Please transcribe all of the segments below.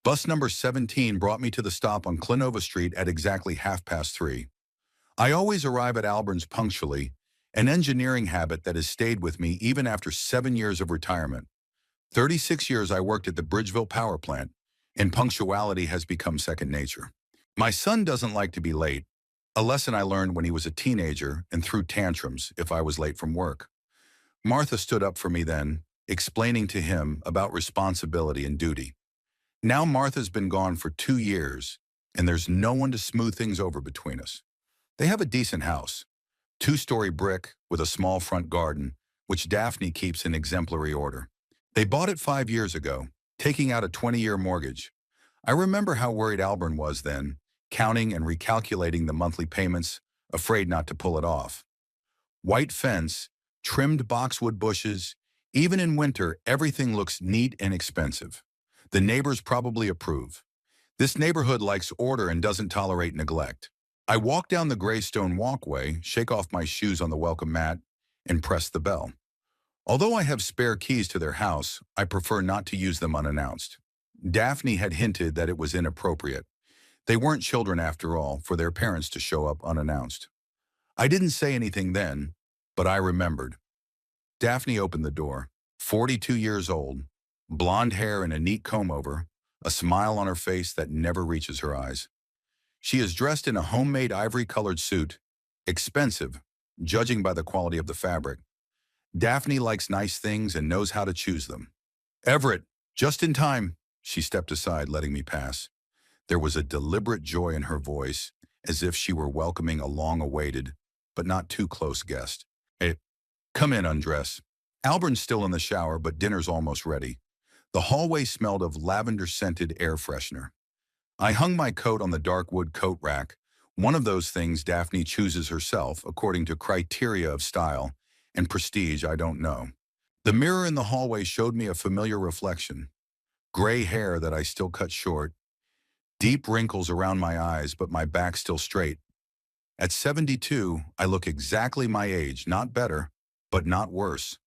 Bus number 17 brought me to the stop on Clinova Street at exactly 3:30. I always arrive at Alburn's punctually, an engineering habit that has stayed with me even after 7 years of retirement. 36 years I worked at the Bridgeville power plant, and punctuality has become second nature. My son doesn't like to be late, a lesson I learned when he was a teenager and threw tantrums if I was late from work. Martha stood up for me then, explaining to him about responsibility and duty. Now Martha's been gone for 2 years, and there's no one to smooth things over between us. They have a decent house, two-story brick with a small front garden, which Daphne keeps in exemplary order. They bought it 5 years ago, taking out a 20-year mortgage. I remember how worried Alburn was then, counting and recalculating the monthly payments, afraid not to pull it off. White fence, trimmed boxwood bushes, even in winter, everything looks neat and expensive. The neighbors probably approve. This neighborhood likes order and doesn't tolerate neglect. I walk down the gray stone walkway, shake off my shoes on the welcome mat, and press the bell. Although I have spare keys to their house, I prefer not to use them unannounced. Daphne had hinted that it was inappropriate. They weren't children after all, for their parents to show up unannounced. I didn't say anything then, but I remembered. Daphne opened the door, 42 years old, blonde hair and a neat comb-over, a smile on her face that never reaches her eyes. She is dressed in a homemade ivory-colored suit, expensive, judging by the quality of the fabric. Daphne likes nice things and knows how to choose them. "Everett, just in time," she stepped aside, letting me pass. There was a deliberate joy in her voice, as if she were welcoming a long-awaited, but not too close guest. "Hey, come in, undress." Alburn's still in the shower, but dinner's almost ready. The hallway smelled of lavender-scented air freshener. I hung my coat on the dark wood coat rack, one of those things Daphne chooses herself according to criteria of style and prestige I don't know. The mirror in the hallway showed me a familiar reflection. Gray hair that I still cut short, deep wrinkles around my eyes, but my back still straight. At 72, I look exactly my age, not better, but not worse.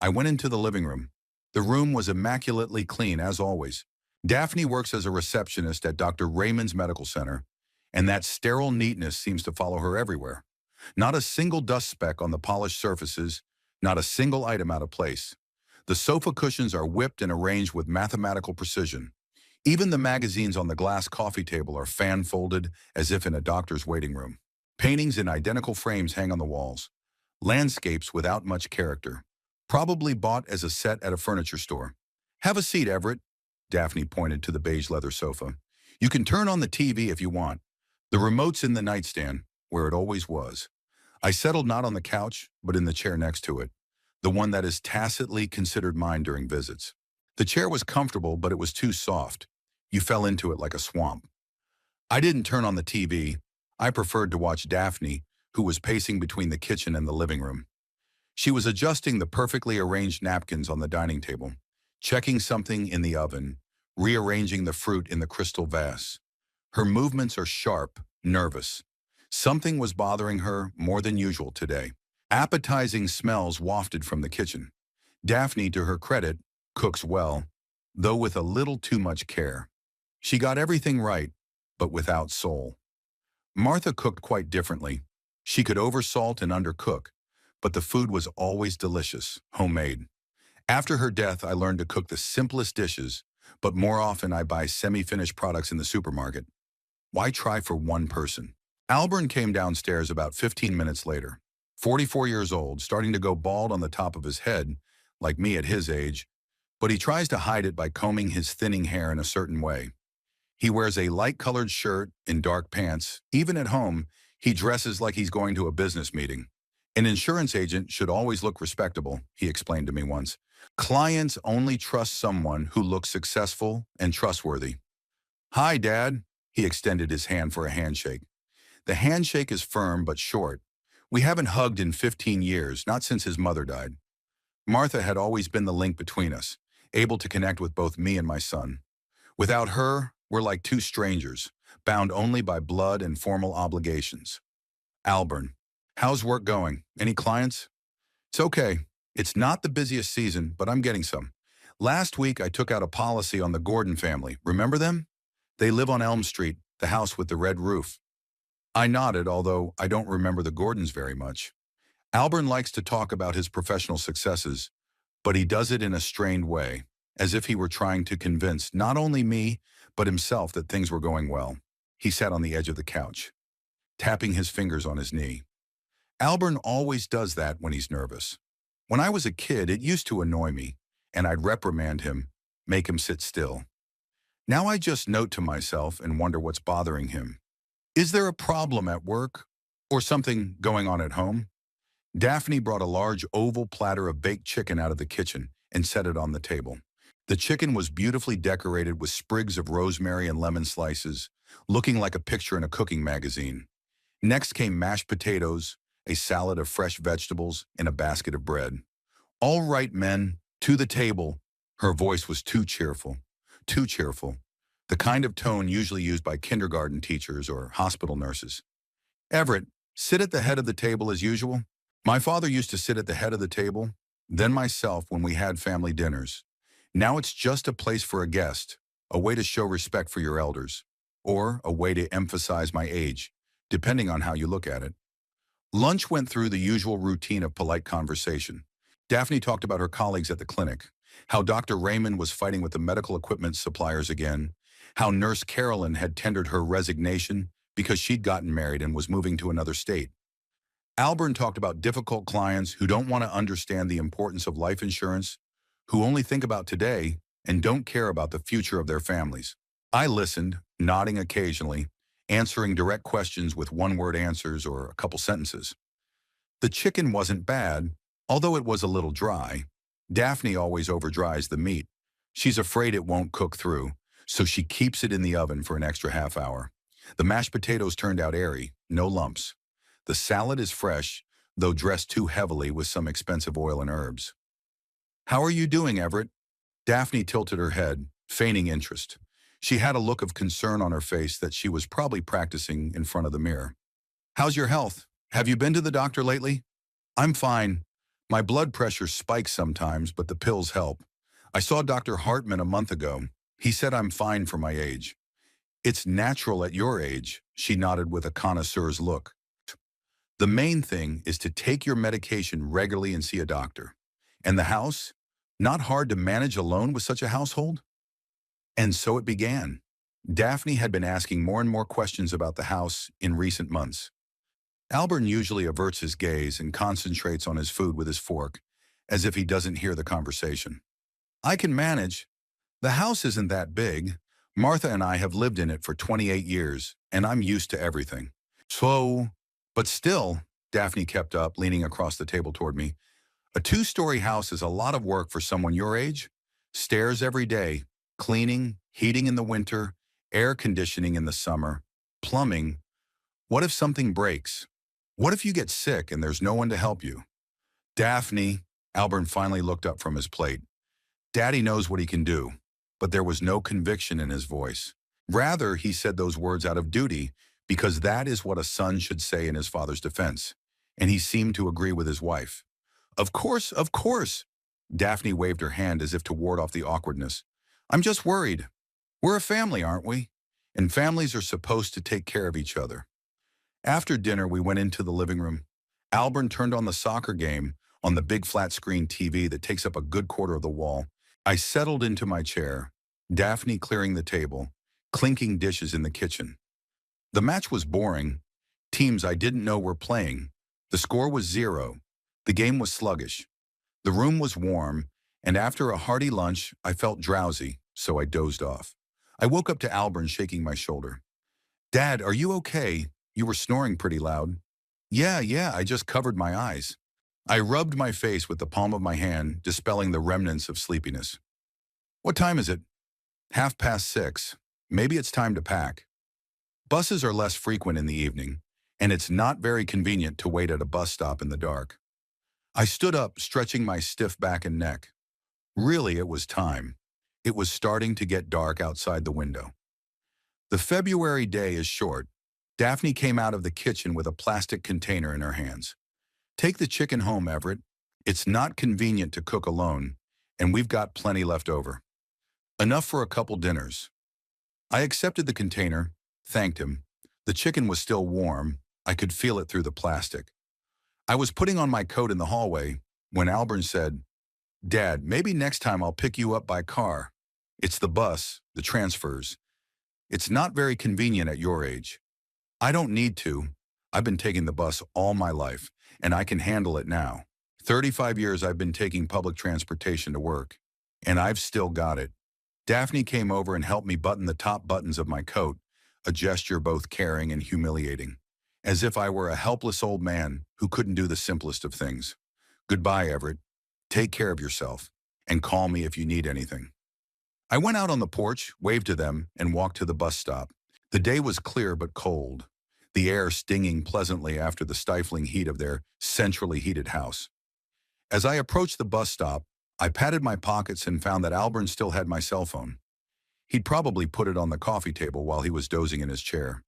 I went into the living room. The room was immaculately clean, as always. Daphne works as a receptionist at Dr. Raymond's Medical Center, and that sterile neatness seems to follow her everywhere. Not a single dust speck on the polished surfaces, not a single item out of place. The sofa cushions are whipped and arranged with mathematical precision. Even the magazines on the glass coffee table are fan-folded as if in a doctor's waiting room. Paintings in identical frames hang on the walls. Landscapes without much character. Probably bought as a set at a furniture store. "Have a seat, Everett." Daphne pointed to the beige leather sofa. "You can turn on the TV if you want. The remote's in the nightstand, where it always was." I settled not on the couch, but in the chair next to it, the one that is tacitly considered mine during visits. The chair was comfortable, but it was too soft. You fell into it like a swamp. I didn't turn on the TV. I preferred to watch Daphne, who was pacing between the kitchen and the living room. She was adjusting the perfectly arranged napkins on the dining table, checking something in the oven, rearranging the fruit in the crystal vase. Her movements are sharp, nervous. Something was bothering her more than usual today. Appetizing smells wafted from the kitchen. Daphne, to her credit, cooks well, though with a little too much care. She got everything right, but without soul. Martha cooked quite differently. She could oversalt and undercook, but the food was always delicious, homemade. After her death, I learned to cook the simplest dishes, but more often I buy semi-finished products in the supermarket. Why try for one person? Alburn came downstairs about 15 minutes later. 44 years old, starting to go bald on the top of his head, like me at his age, but he tries to hide it by combing his thinning hair in a certain way. He wears a light-colored shirt and dark pants. Even at home, he dresses like he's going to a business meeting. "An insurance agent should always look respectable," he explained to me once. "Clients only trust someone who looks successful and trustworthy." "Hi, Dad." He extended his hand for a handshake. The handshake is firm but short. We haven't hugged in 15 years, not since his mother died. Martha had always been the link between us, able to connect with both me and my son. Without her, we're like two strangers, bound only by blood and formal obligations. Alburn. "How's work going? Any clients?" "It's okay. It's not the busiest season, but I'm getting some. Last week, I took out a policy on the Gordon family. Remember them? They live on Elm Street, the house with the red roof. I nodded, although I don't remember the Gordons very much. Albert likes to talk about his professional successes, but he does it in a strained way, as if he were trying to convince not only me, but himself that things were going well. He sat on the edge of the couch, tapping his fingers on his knee. Albert always does that when he's nervous. When I was a kid, it used to annoy me, and I'd reprimand him, make him sit still. Now I just note to myself and wonder what's bothering him. Is there a problem at work? Or something going on at home? Daphne brought a large oval platter of baked chicken out of the kitchen and set it on the table. The chicken was beautifully decorated with sprigs of rosemary and lemon slices, looking like a picture in a cooking magazine. Next came mashed potatoes, a salad of fresh vegetables, and a basket of bread. All right, men, to the table. Her voice was too cheerful. Too cheerful. The kind of tone usually used by kindergarten teachers or hospital nurses. Everett, sit at the head of the table as usual. My father used to sit at the head of the table, then myself when we had family dinners. Now it's just a place for a guest, a way to show respect for your elders, or a way to emphasize my age, depending on how you look at it. Lunch went through the usual routine of polite conversation. Daphne talked about her colleagues at the clinic, how Dr. Raymond was fighting with the medical equipment suppliers again, how Nurse Carolyn had tendered her resignation because she'd gotten married and was moving to another state. Albert talked about difficult clients who don't want to understand the importance of life insurance, who only think about today and don't care about the future of their families. I listened, nodding occasionally, answering direct questions with one-word answers or a couple sentences. The chicken wasn't bad, although it was a little dry. Daphne always overdries the meat. She's afraid it won't cook through, so she keeps it in the oven for an extra half hour. The mashed potatoes turned out airy, no lumps. The salad is fresh, though dressed too heavily with some expensive oil and herbs. How are you doing, Everett? Daphne tilted her head, feigning interest. She had a look of concern on her face that she was probably practicing in front of the mirror. How's your health? Have you been to the doctor lately? I'm fine. My blood pressure spikes sometimes, but the pills help. I saw Dr. Hartman a month ago. He said I'm fine for my age. It's natural at your age, she nodded with a connoisseur's look. The main thing is to take your medication regularly and see a doctor. And the house? Not hard to manage alone with such a household? And so it began. Daphne had been asking more and more questions about the house in recent months. Albert usually averts his gaze and concentrates on his food with his fork, as if he doesn't hear the conversation. I can manage. The house isn't that big. Martha and I have lived in it for 28 years, and I'm used to everything. But still, Daphne kept up, leaning across the table toward me, a two-story house is a lot of work for someone your age. Stairs every day, cleaning, heating in the winter, air conditioning in the summer, plumbing. What if something breaks? What if you get sick and there's no one to help you? Daphne, Albert finally looked up from his plate. Daddy knows what he can do, but there was no conviction in his voice. Rather, he said those words out of duty, because that is what a son should say in his father's defense, and he seemed to agree with his wife. Of course, of course. Daphne waved her hand as if to ward off the awkwardness. I'm just worried. We're a family, aren't we? And families are supposed to take care of each other. After dinner, we went into the living room. Albert turned on the soccer game on the big flat-screen TV that takes up a good quarter of the wall. I settled into my chair, Daphne clearing the table, clinking dishes in the kitchen. The match was boring. Teams I didn't know were playing. The score was 0. The game was sluggish. The room was warm, and after a hearty lunch, I felt drowsy, so I dozed off. I woke up to Albert shaking my shoulder. Dad, are you okay? You were snoring pretty loud. Yeah, I just covered my eyes. I rubbed my face with the palm of my hand, dispelling the remnants of sleepiness. What time is it? 6:30. Maybe it's time to pack. Buses are less frequent in the evening, and it's not very convenient to wait at a bus stop in the dark. I stood up, stretching my stiff back and neck. Really, it was time. It was starting to get dark outside the window. The February day is short. Daphne came out of the kitchen with a plastic container in her hands. Take the chicken home, Everett. It's not convenient to cook alone, and we've got plenty left over. Enough for a couple dinners. I accepted the container, thanked him. The chicken was still warm. I could feel it through the plastic. I was putting on my coat in the hallway when Albern said, "Dad, maybe next time I'll pick you up by car. It's the bus, the transfers. It's not very convenient at your age." "I don't need to. I've been taking the bus all my life, and I can handle it now. 35 years I've been taking public transportation to work, and I've still got it." Daphne came over and helped me button the top buttons of my coat, a gesture both caring and humiliating, as if I were a helpless old man who couldn't do the simplest of things. "Goodbye, Everett. Take care of yourself, and call me if you need anything." I went out on the porch, waved to them, and walked to the bus stop. The day was clear but cold, the air stinging pleasantly after the stifling heat of their centrally heated house. As I approached the bus stop, I patted my pockets and found that Albern still had my cell phone. He'd probably put it on the coffee table while he was dozing in his chair.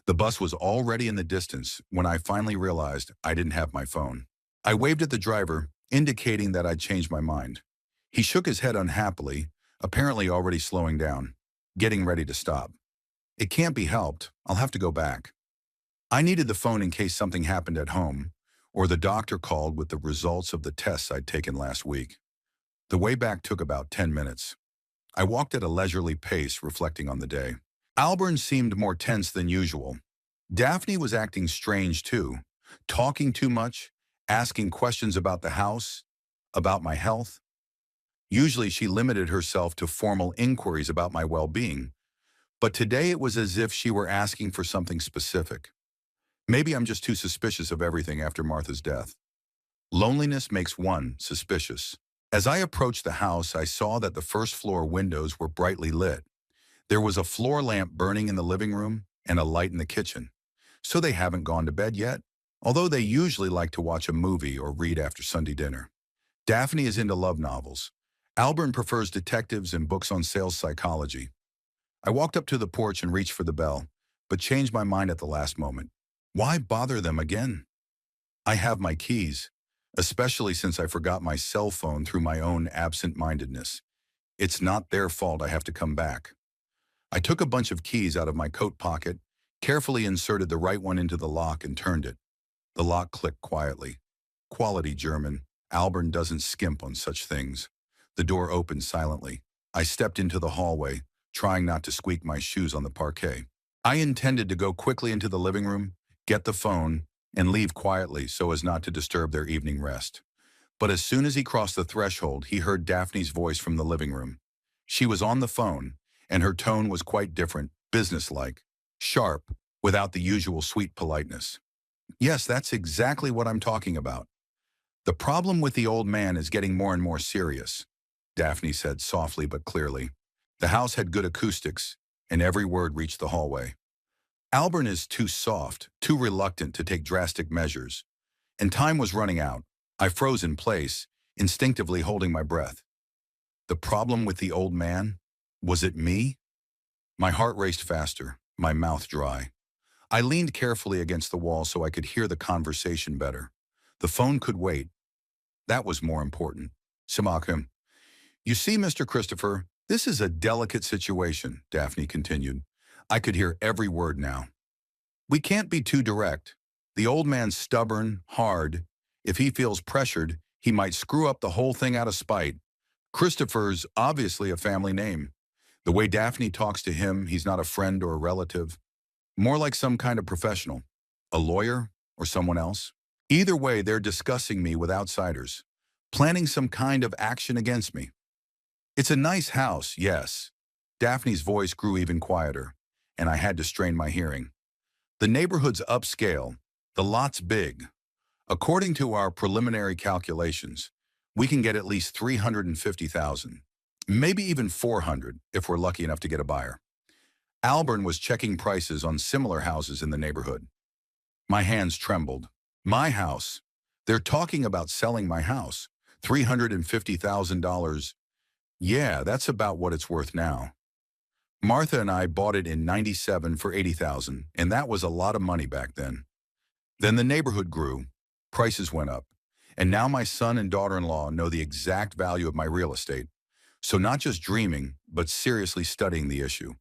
The bus was already in the distance when I finally realized I didn't have my phone. I waved at the driver, indicating that I'd changed my mind. He shook his head unhappily, apparently already slowing down, getting ready to stop. "It can't be helped. I'll have to go back." I needed the phone in case something happened at home, or the doctor called with the results of the tests I'd taken last week. The way back took about 10 minutes. I walked at a leisurely pace, reflecting on the day. Albern seemed more tense than usual. Daphne was acting strange too, talking too much, asking questions about the house, about my health. Usually she limited herself to formal inquiries about my well-being, but today it was as if she were asking for something specific. Maybe I'm just too suspicious of everything after Martha's death. Loneliness makes one suspicious. As I approached the house, I saw that the first-floor windows were brightly lit. There was a floor lamp burning in the living room and a light in the kitchen. So they haven't gone to bed yet, although they usually like to watch a movie or read after Sunday dinner. Daphne is into love novels. Albern prefers detectives and books on sales psychology. I walked up to the porch and reached for the bell, but changed my mind at the last moment. Why bother them again? I have my keys, especially since I forgot my cell phone through my own absent-mindedness. It's not their fault I have to come back. I took a bunch of keys out of my coat pocket, carefully inserted the right one into the lock and turned it. The lock clicked quietly. Quality German. Albern doesn't skimp on such things. The door opened silently. I stepped into the hallway, trying not to squeak my shoes on the parquet. I intended to go quickly into the living room, get the phone, and leave quietly so as not to disturb their evening rest. But as soon as he crossed the threshold, he heard Daphne's voice from the living room. She was on the phone, and her tone was quite different, businesslike, sharp, without the usual sweet politeness. "Yes, that's exactly what I'm talking about. The problem with the old man is getting more and more serious," Daphne said softly but clearly. The house had good acoustics, and every word reached the hallway. "Albern is too soft, too reluctant to take drastic measures, and time was running out. I froze in place, instinctively holding my breath. The problem with the old man? Was it me? My heart raced faster, my mouth dry. I leaned carefully against the wall so I could hear the conversation better. The phone could wait. That was more important. "Simakim. You see, Mr. Christopher, this is a delicate situation," Daphne continued. I could hear every word now. "We can't be too direct. The old man's stubborn, hard. If he feels pressured, he might screw up the whole thing out of spite. Christopher's obviously a family name. The way Daphne talks to him, he's not a friend or a relative. More like some kind of professional. A lawyer or someone else. Either way, they're discussing me with outsiders, planning some kind of action against me. It's a nice house, yes." Daphne's voice grew even quieter, and I had to strain my hearing. "The neighborhood's upscale. The lot's big. According to our preliminary calculations, we can get at least $350,000, maybe even $400 if we're lucky enough to get a buyer." Albern was checking prices on similar houses in the neighborhood. My hands trembled. My house. They're talking about selling my house. $350,000. Yeah, that's about what it's worth now. Martha and I bought it in '97 for $80,000, and that was a lot of money back then. Then the neighborhood grew. Prices went up. And now my son and daughter-in-law know the exact value of my real estate. So not just dreaming, but seriously studying the issue.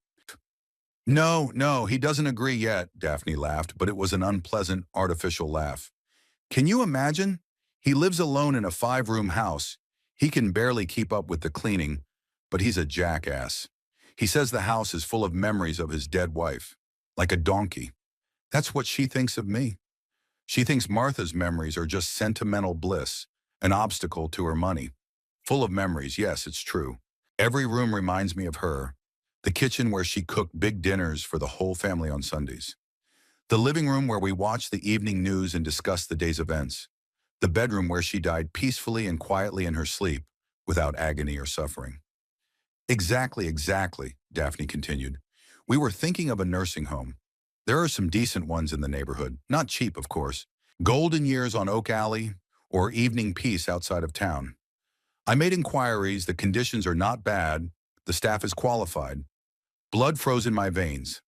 No, no, he doesn't agree yet, Daphne laughed, but it was an unpleasant, artificial laugh. Can you imagine? He lives alone in a 5-room house. He can barely keep up with the cleaning, but he's a jackass. He says the house is full of memories of his dead wife, like a donkey. That's what she thinks of me. She thinks Martha's memories are just sentimental bliss, an obstacle to her money. Full of memories, yes, it's true. Every room reminds me of her. The kitchen where she cooked big dinners for the whole family on Sundays. The living room where we watched the evening news and discussed the day's events. The bedroom where she died peacefully and quietly in her sleep, without agony or suffering. Exactly, exactly, Daphne continued. We were thinking of a nursing home. There are some decent ones in the neighborhood, not cheap, of course. Golden Years on Oak Alley, or Evening Peace outside of town. I made inquiries, the conditions are not bad, the staff is qualified. Blood froze in my veins.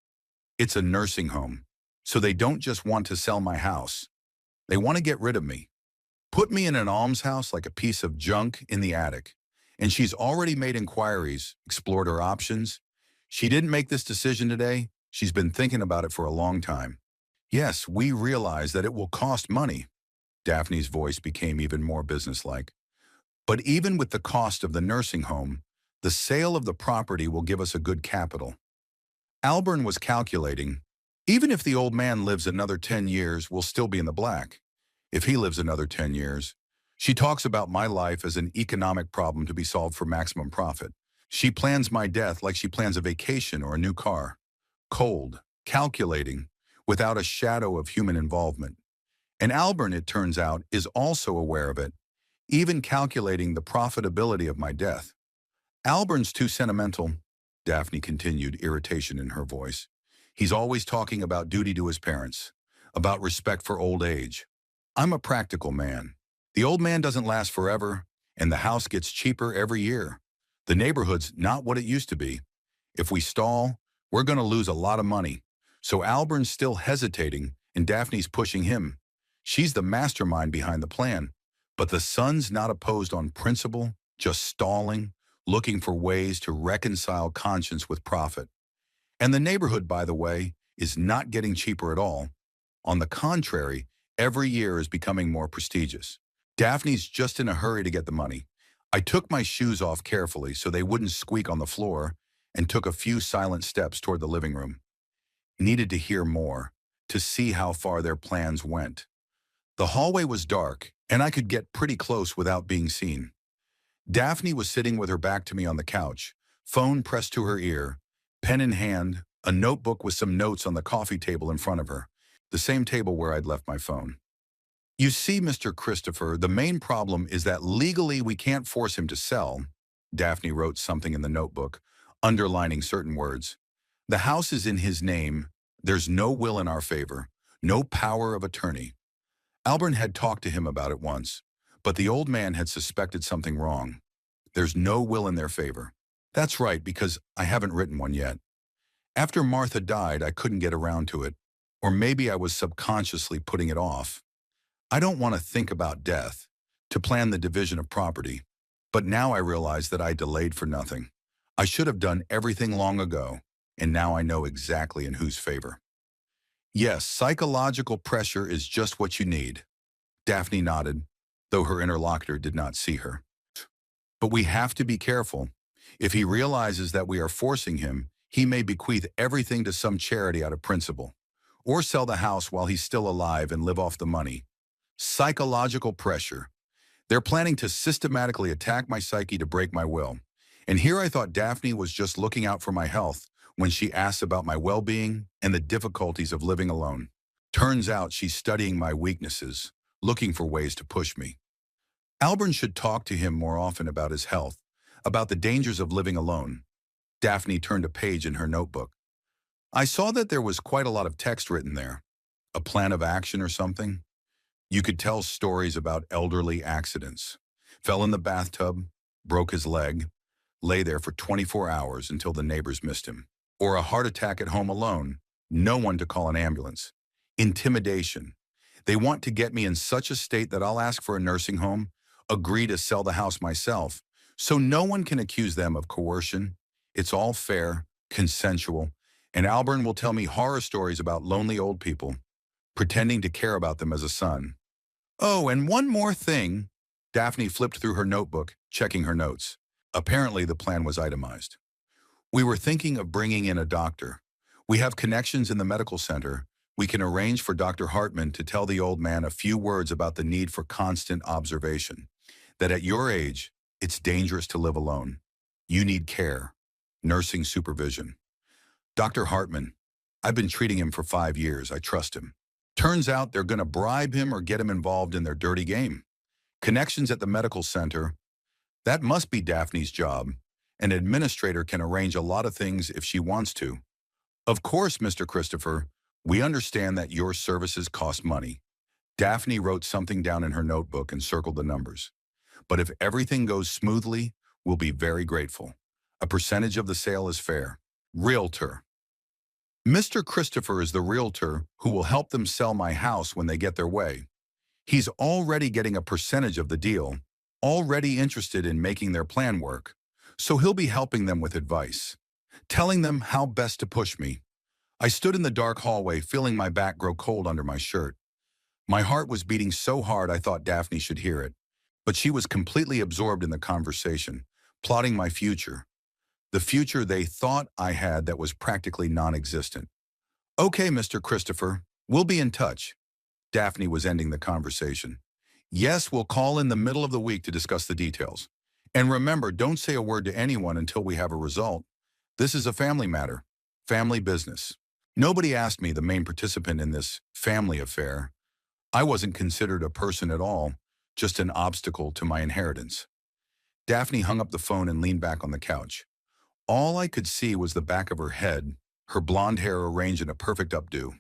It's a nursing home, so they don't just want to sell my house. They want to get rid of me. Put me in an almshouse like a piece of junk in the attic. And she's already made inquiries, explored her options. She didn't make this decision today. She's been thinking about it for a long time. Yes, we realize that it will cost money. Daphne's voice became even more businesslike. But even with the cost of the nursing home, the sale of the property will give us a good capital. Alburn was calculating, even if the old man lives another 10 years, we'll still be in the black. If he lives another 10 years. She talks about my life as an economic problem to be solved for maximum profit. She plans my death like she plans a vacation or a new car. Cold, calculating, without a shadow of human involvement. And Alburn, it turns out, is also aware of it, even calculating the profitability of my death. Alburn's too sentimental, Daphne continued, irritation in her voice. He's always talking about duty to his parents, about respect for old age. I'm a practical man. The old man doesn't last forever, and the house gets cheaper every year. The neighborhood's not what it used to be. If we stall, we're going to lose a lot of money. So Alburn's still hesitating, and Daphne's pushing him. She's the mastermind behind the plan, but the son's not opposed on principle, just stalling, looking for ways to reconcile conscience with profit. And the neighborhood, by the way, is not getting cheaper at all. On the contrary, every year is becoming more prestigious. Daphne's just in a hurry to get the money. I took my shoes off carefully so they wouldn't squeak on the floor and took a few silent steps toward the living room. Needed to hear more, to see how far their plans went. The hallway was dark, and I could get pretty close without being seen. Daphne was sitting with her back to me on the couch, phone pressed to her ear, pen in hand, a notebook with some notes on the coffee table in front of her, the same table where I'd left my phone. You see, Mr. Christopher, the main problem is that legally we can't force him to sell. Daphne wrote something in the notebook, underlining certain words. The house is in his name. There's no will in our favor, no power of attorney. Alburn had talked to him about it once, but the old man had suspected something wrong. There's no will in their favor. That's right, because I haven't written one yet. After Martha died, I couldn't get around to it, or maybe I was subconsciously putting it off. I don't want to think about death, to plan the division of property, but now I realize that I delayed for nothing. I should have done everything long ago, and now I know exactly in whose favor. Yes, psychological pressure is just what you need. Daphne nodded, though her interlocutor did not see her. But we have to be careful. If he realizes that we are forcing him, he may bequeath everything to some charity out of principle, or sell the house while he's still alive and live off the money. Psychological pressure. They're planning to systematically attack my psyche to break my will. And here I thought Daphne was just looking out for my health when she asked about my well-being and the difficulties of living alone. Turns out she's studying my weaknesses, looking for ways to push me. Alburn should talk to him more often about his health, about the dangers of living alone. Daphne turned a page in her notebook. I saw that there was quite a lot of text written there. A plan of action or something? You could tell stories about elderly accidents. Fell in the bathtub, broke his leg, lay there for 24 hours until the neighbors missed him. Or a heart attack at home alone, no one to call an ambulance. Intimidation. They want to get me in such a state that I'll ask for a nursing home, agree to sell the house myself, so no one can accuse them of coercion. It's all fair, consensual, and Albern will tell me horror stories about lonely old people, pretending to care about them as a son. Oh, and one more thing. Daphne flipped through her notebook, checking her notes. Apparently, the plan was itemized. We were thinking of bringing in a doctor. We have connections in the medical center. We can arrange for Dr. Hartman to tell the old man a few words about the need for constant observation. That at your age, it's dangerous to live alone. You need care, nursing supervision. Dr. Hartman, I've been treating him for 5 years. I trust him. Turns out they're going to bribe him or get him involved in their dirty game. Connections at the medical center, that must be Daphne's job. An administrator can arrange a lot of things if she wants to. Of course, Mr. Christopher, we understand that your services cost money. Daphne wrote something down in her notebook and circled the numbers. But if everything goes smoothly, we'll be very grateful. A percentage of the sale is fair. Realtor. Mr. Christopher is the realtor who will help them sell my house when they get their way. He's already getting a percentage of the deal, already interested in making their plan work, so he'll be helping them with advice, telling them how best to push me. I stood in the dark hallway, feeling my back grow cold under my shirt. My heart was beating so hard I thought Daphne should hear it, but she was completely absorbed in the conversation, plotting my future, the future they thought I had that was practically non-existent. Okay, Mr. Christopher, we'll be in touch. Daphne was ending the conversation. Yes, we'll call in the middle of the week to discuss the details. And remember, don't say a word to anyone until we have a result. This is a family matter, family business. Nobody asked me, the main participant in this family affair. I wasn't considered a person at all, just an obstacle to my inheritance. Daphne hung up the phone and leaned back on the couch. All I could see was the back of her head, her blonde hair arranged in a perfect updo.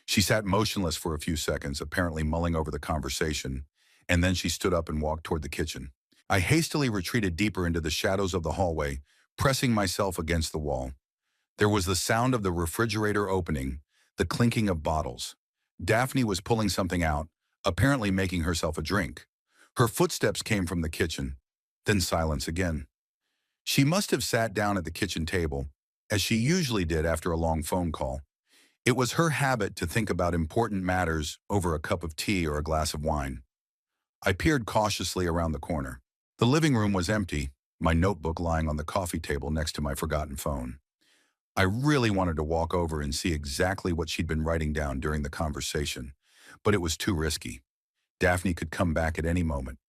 She sat motionless for a few seconds, apparently mulling over the conversation, and then she stood up and walked toward the kitchen. I hastily retreated deeper into the shadows of the hallway, pressing myself against the wall. There was the sound of the refrigerator opening, the clinking of bottles. Daphne was pulling something out, apparently making herself a drink. Her footsteps came from the kitchen, then silence again. She must have sat down at the kitchen table, as she usually did after a long phone call. It was her habit to think about important matters over a cup of tea or a glass of wine. I peered cautiously around the corner. The living room was empty, my notebook lying on the coffee table next to my forgotten phone. I really wanted to walk over and see exactly what she'd been writing down during the conversation, but it was too risky. Daphne could come back at any moment.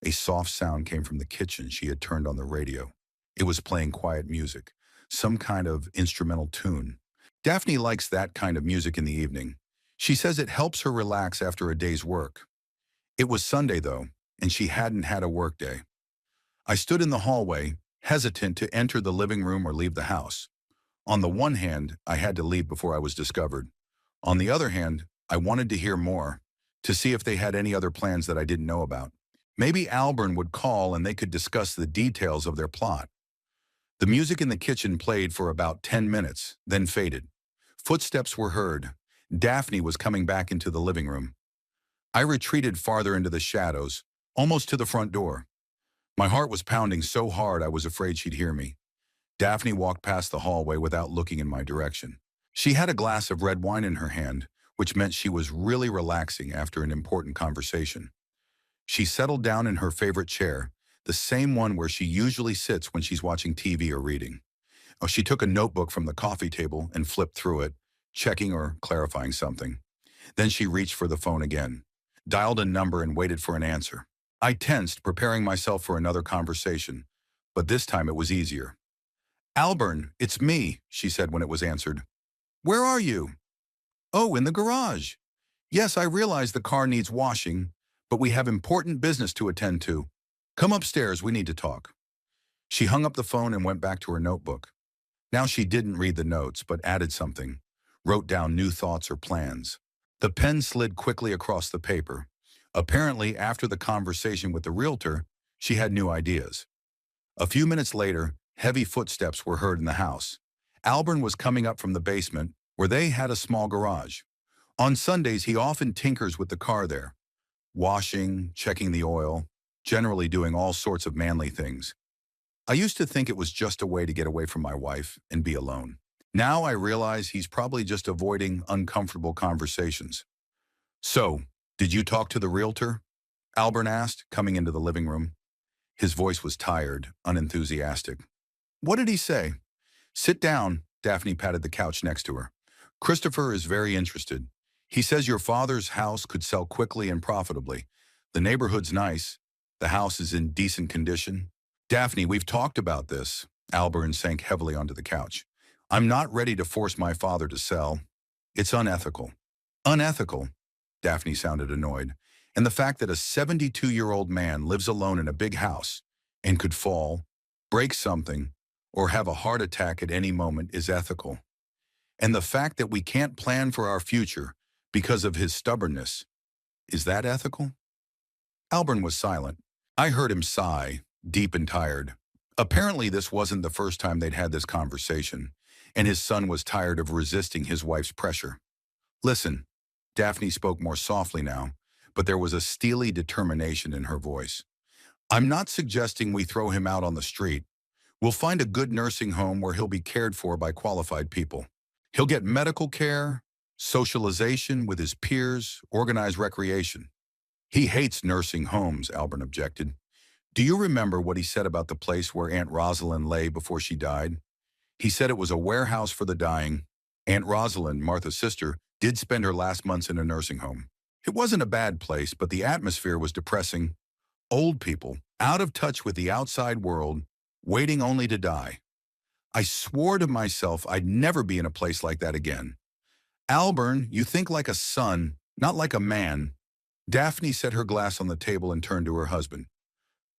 A soft sound came from the kitchen. She had turned on the radio. It was playing quiet music, some kind of instrumental tune. Daphne likes that kind of music in the evening. She says it helps her relax after a day's work. It was Sunday, though, and she hadn't had a work day. I stood in the hallway, hesitant to enter the living room or leave the house. On the one hand, I had to leave before I was discovered. On the other hand, I wanted to hear more, to see if they had any other plans that I didn't know about. Maybe Albern would call and they could discuss the details of their plot. The music in the kitchen played for about 10 minutes, then faded. Footsteps were heard. Daphne was coming back into the living room. I retreated farther into the shadows, almost to the front door. My heart was pounding so hard I was afraid she'd hear me. Daphne walked past the hallway without looking in my direction. She had a glass of red wine in her hand, which meant she was really relaxing after an important conversation. She settled down in her favorite chair, the same one where she usually sits when she's watching TV or reading. Oh, she took a notebook from the coffee table and flipped through it, checking or clarifying something. Then she reached for the phone again, dialed a number and waited for an answer. I tensed, preparing myself for another conversation, but this time it was easier. Albern, it's me, she said when it was answered. Where are you? Oh, in the garage. Yes, I realize the car needs washing, but we have important business to attend to. Come upstairs, we need to talk. She hung up the phone and went back to her notebook. Now she didn't read the notes, but added something, wrote down new thoughts or plans. The pen slid quickly across the paper. Apparently, after the conversation with the realtor, she had new ideas. A few minutes later, heavy footsteps were heard in the house. Albern was coming up from the basement, where they had a small garage. On Sundays, he often tinkers with the car there, washing, checking the oil, generally doing all sorts of manly things. I used to think it was just a way to get away from my wife and be alone. Now I realize he's probably just avoiding uncomfortable conversations. So, did you talk to the realtor? Albert asked, coming into the living room. His voice was tired, unenthusiastic. What did he say? Sit down, Daphne patted the couch next to her. Christopher is very interested. He says your father's house could sell quickly and profitably. The neighborhood's nice. The house is in decent condition. Daphne, we've talked about this. Albert sank heavily onto the couch. I'm not ready to force my father to sell. It's unethical. Unethical? Daphne sounded annoyed. And the fact that a 72-year-old man lives alone in a big house and could fall, break something, or have a heart attack at any moment is ethical. And the fact that we can't plan for our future because of his stubbornness, is that ethical? Albert was silent. I heard him sigh, deep and tired. Apparently this wasn't the first time they'd had this conversation, and his son was tired of resisting his wife's pressure. Listen, Daphne spoke more softly now, but there was a steely determination in her voice. I'm not suggesting we throw him out on the street. We'll find a good nursing home where he'll be cared for by qualified people. He'll get medical care, socialization with his peers, organized recreation. He hates nursing homes, Albert objected. Do you remember what he said about the place where Aunt Rosalind lay before she died? He said it was a warehouse for the dying. Aunt Rosalind, Martha's sister, did spend her last months in a nursing home. It wasn't a bad place, but the atmosphere was depressing. Old people, out of touch with the outside world, waiting only to die. I swore to myself I'd never be in a place like that again. Albert, you think like a son, not like a man. Daphne set her glass on the table and turned to her husband.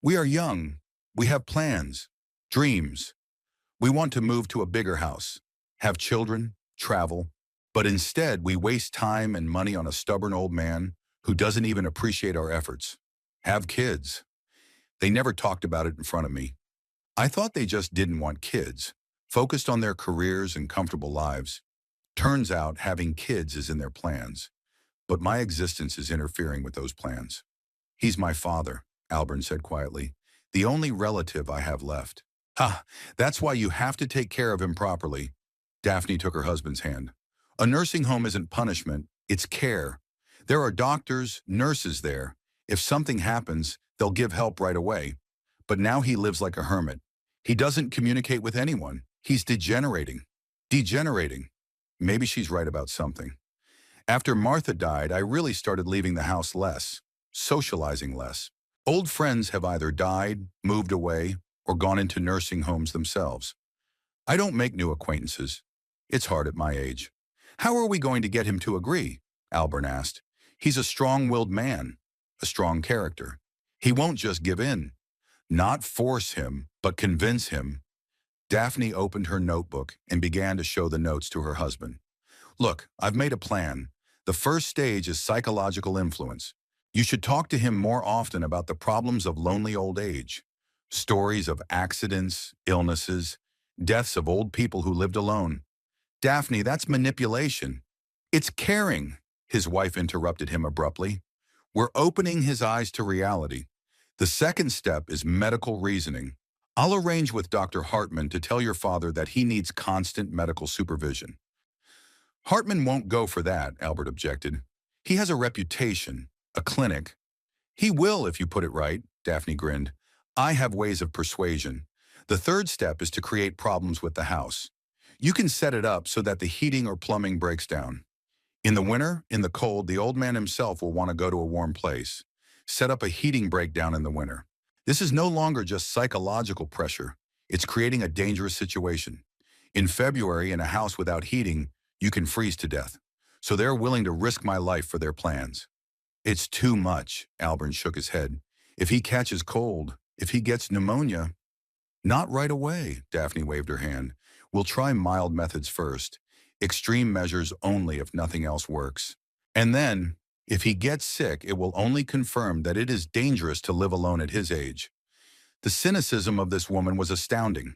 We are young. We have plans, dreams. We want to move to a bigger house, have children, travel, but instead we waste time and money on a stubborn old man who doesn't even appreciate our efforts. Have kids. They never talked about it in front of me. I thought they just didn't want kids, focused on their careers and comfortable lives. Turns out having kids is in their plans, but my existence is interfering with those plans. He's my father, Albert said quietly, the only relative I have left. Ha, that's why you have to take care of him properly. Daphne took her husband's hand. A nursing home isn't punishment, it's care. There are doctors, nurses there. If something happens, they'll give help right away. But now he lives like a hermit. He doesn't communicate with anyone. He's degenerating. Degenerating. Maybe she's right about something. After Martha died, I really started leaving the house less, socializing less. Old friends have either died, moved away, or gone into nursing homes themselves. I don't make new acquaintances. It's hard at my age. How are we going to get him to agree? Albert asked. He's a strong-willed man, a strong character. He won't just give in. Not force him, but convince him. Daphne opened her notebook and began to show the notes to her husband. Look, I've made a plan. The first stage is psychological influence. You should talk to him more often about the problems of lonely old age. Stories of accidents, illnesses, deaths of old people who lived alone. Daphne, that's manipulation. It's caring, his wife interrupted him abruptly. We're opening his eyes to reality. The second step is medical reasoning. I'll arrange with Dr. Hartman to tell your father that he needs constant medical supervision. Hartman won't go for that, Albert objected. He has a reputation, a clinic. He will if you put it right, Daphne grinned. I have ways of persuasion. The third step is to create problems with the house. You can set it up so that the heating or plumbing breaks down. In the winter, in the cold, the old man himself will want to go to a warm place. Set up a heating breakdown in the winter. This is no longer just psychological pressure. It's creating a dangerous situation. In February, in a house without heating, you can freeze to death. So they're willing to risk my life for their plans. It's too much, Albert shook his head. If he catches cold, if he gets pneumonia. Not right away, Daphne waved her hand. We'll try mild methods first. Extreme measures only if nothing else works. And then, if he gets sick, it will only confirm that it is dangerous to live alone at his age. The cynicism of this woman was astounding.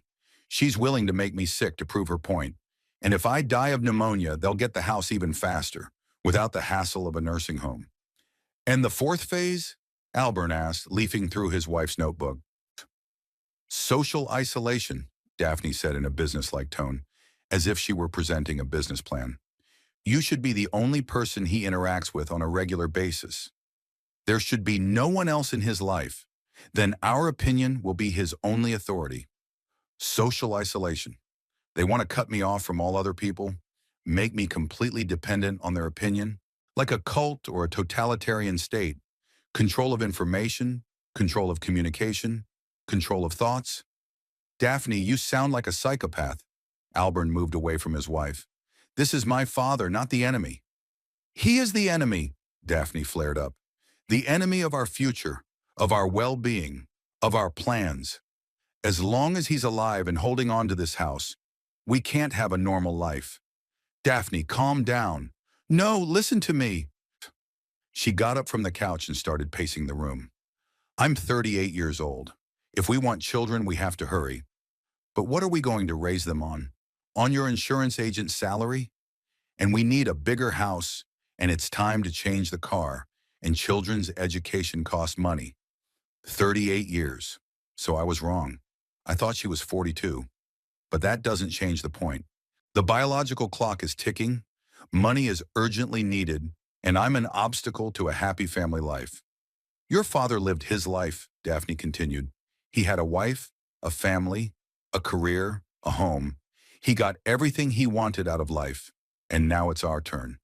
She's willing to make me sick to prove her point. And if I die of pneumonia, they'll get the house even faster. without the hassle of a nursing home. And the fourth phase? Alburn asked, leafing through his wife's notebook. Social isolation, Daphne said in a businesslike tone, as if she were presenting a business plan. You should be the only person he interacts with on a regular basis. There should be no one else in his life. Then our opinion will be his only authority. Social isolation. They want to cut me off from all other people, make me completely dependent on their opinion, like a cult or a totalitarian state. Control of information, control of communication, control of thoughts. Daphne, you sound like a psychopath. Alburn moved away from his wife. This is my father, not the enemy. He is the enemy, Daphne flared up. The enemy of our future, of our well-being, of our plans. As long as he's alive and holding on to this house, we can't have a normal life. Daphne, calm down. No, listen to me. She got up from the couch and started pacing the room. I'm 38 years old. If we want children, we have to hurry. But what are we going to raise them on? On your insurance agent's salary? And we need a bigger house, and it's time to change the car, and children's education costs money. 38 years. So I was wrong. I thought she was 42. But that doesn't change the point. The biological clock is ticking, money is urgently needed, and I'm an obstacle to a happy family life. Your father lived his life, Daphne continued. He had a wife, a family, a career, a home. He got everything he wanted out of life, and now it's our turn.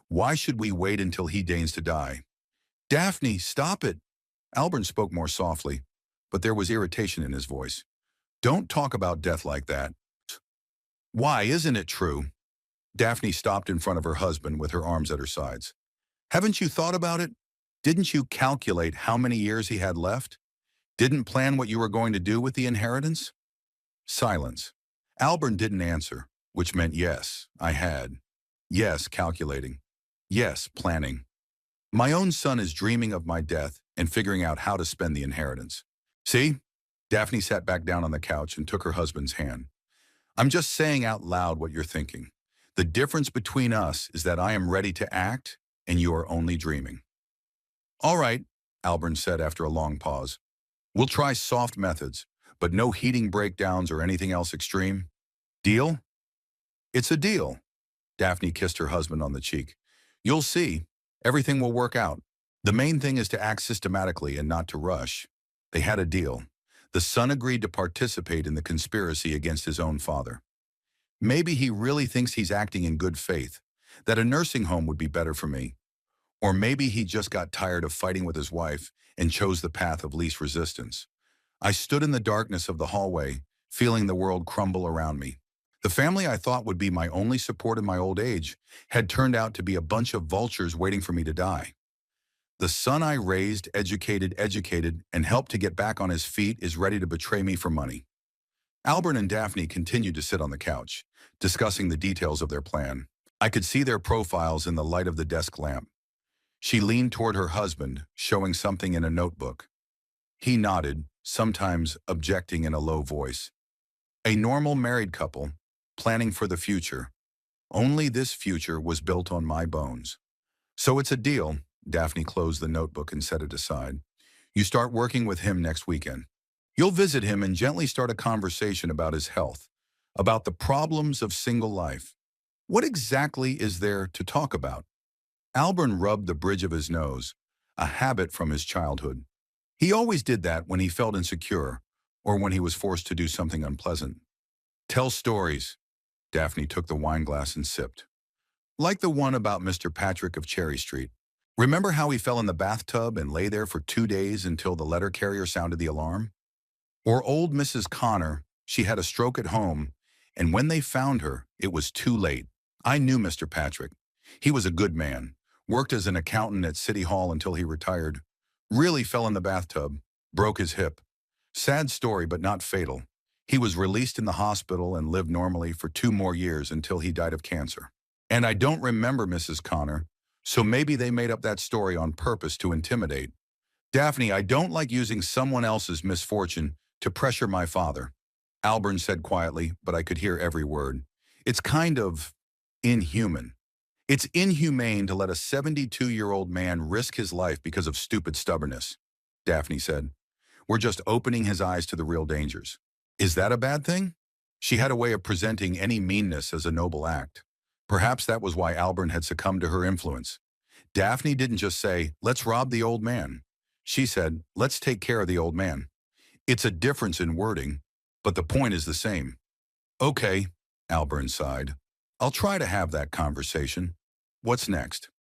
Why should we wait until he deigns to die? Daphne, stop it. Alburn spoke more softly, but there was irritation in his voice. Don't talk about death like that. Why, isn't it true? Daphne stopped in front of her husband with her arms at her sides. Haven't you thought about it? Didn't you calculate how many years he had left? Didn't plan what you were going to do with the inheritance? Silence. Alburn didn't answer, which meant yes, I had. Yes, calculating. Yes, planning. My own son is dreaming of my death and figuring out how to spend the inheritance. See? Daphne sat back down on the couch and took her husband's hand. I'm just saying out loud what you're thinking. The difference between us is that I am ready to act and you are only dreaming. All right, Alburn said after a long pause. We'll try soft methods, but no heating breakdowns or anything else extreme. Deal? It's a deal. Daphne kissed her husband on the cheek. You'll see. Everything will work out. The main thing is to act systematically and not to rush. They had a deal. The son agreed to participate in the conspiracy against his own father. Maybe he really thinks he's acting in good faith, that a nursing home would be better for me. Or maybe he just got tired of fighting with his wife and chose the path of least resistance. I stood in the darkness of the hallway, feeling the world crumble around me. The family I thought would be my only support in my old age had turned out to be a bunch of vultures waiting for me to die. The son I raised, educated, and helped to get back on his feet is ready to betray me for money. Alburn and Daphne continued to sit on the couch, discussing the details of their plan. I could see their profiles in the light of the desk lamp. She leaned toward her husband, showing something in a notebook. He nodded, sometimes objecting in a low voice. A normal married couple, planning for the future. Only this future was built on my bones. So it's a deal. Daphne closed the notebook and set it aside. You start working with him next weekend. You'll visit him and gently start a conversation about his health, about the problems of single life. What exactly is there to talk about? Alburn rubbed the bridge of his nose, a habit from his childhood. He always did that when he felt insecure or when he was forced to do something unpleasant. Tell stories. Daphne took the wineglass and sipped. Like the one about Mr. Patrick of Cherry Street. Remember how he fell in the bathtub and lay there for 2 days until the letter carrier sounded the alarm? Or old Mrs. Connor, she had a stroke at home, and when they found her, it was too late. I knew Mr. Patrick. He was a good man, worked as an accountant at City Hall until he retired. Really fell in the bathtub, broke his hip. Sad story, but not fatal. He was released in the hospital and lived normally for 2 more years until he died of cancer. And I don't remember Mrs. Connor, so maybe they made up that story on purpose to intimidate. Daphne, I don't like using someone else's misfortune to pressure my father. Alburn said quietly, but I could hear every word. It's kind of inhuman. It's inhumane to let a 72-year-old man risk his life because of stupid stubbornness, Daphne said. We're just opening his eyes to the real dangers. Is that a bad thing? She had a way of presenting any meanness as a noble act. Perhaps that was why Albert had succumbed to her influence. Daphne didn't just say, let's rob the old man. She said, let's take care of the old man. It's a difference in wording, but the point is the same. Okay, Albert sighed. I'll try to have that conversation. What's next?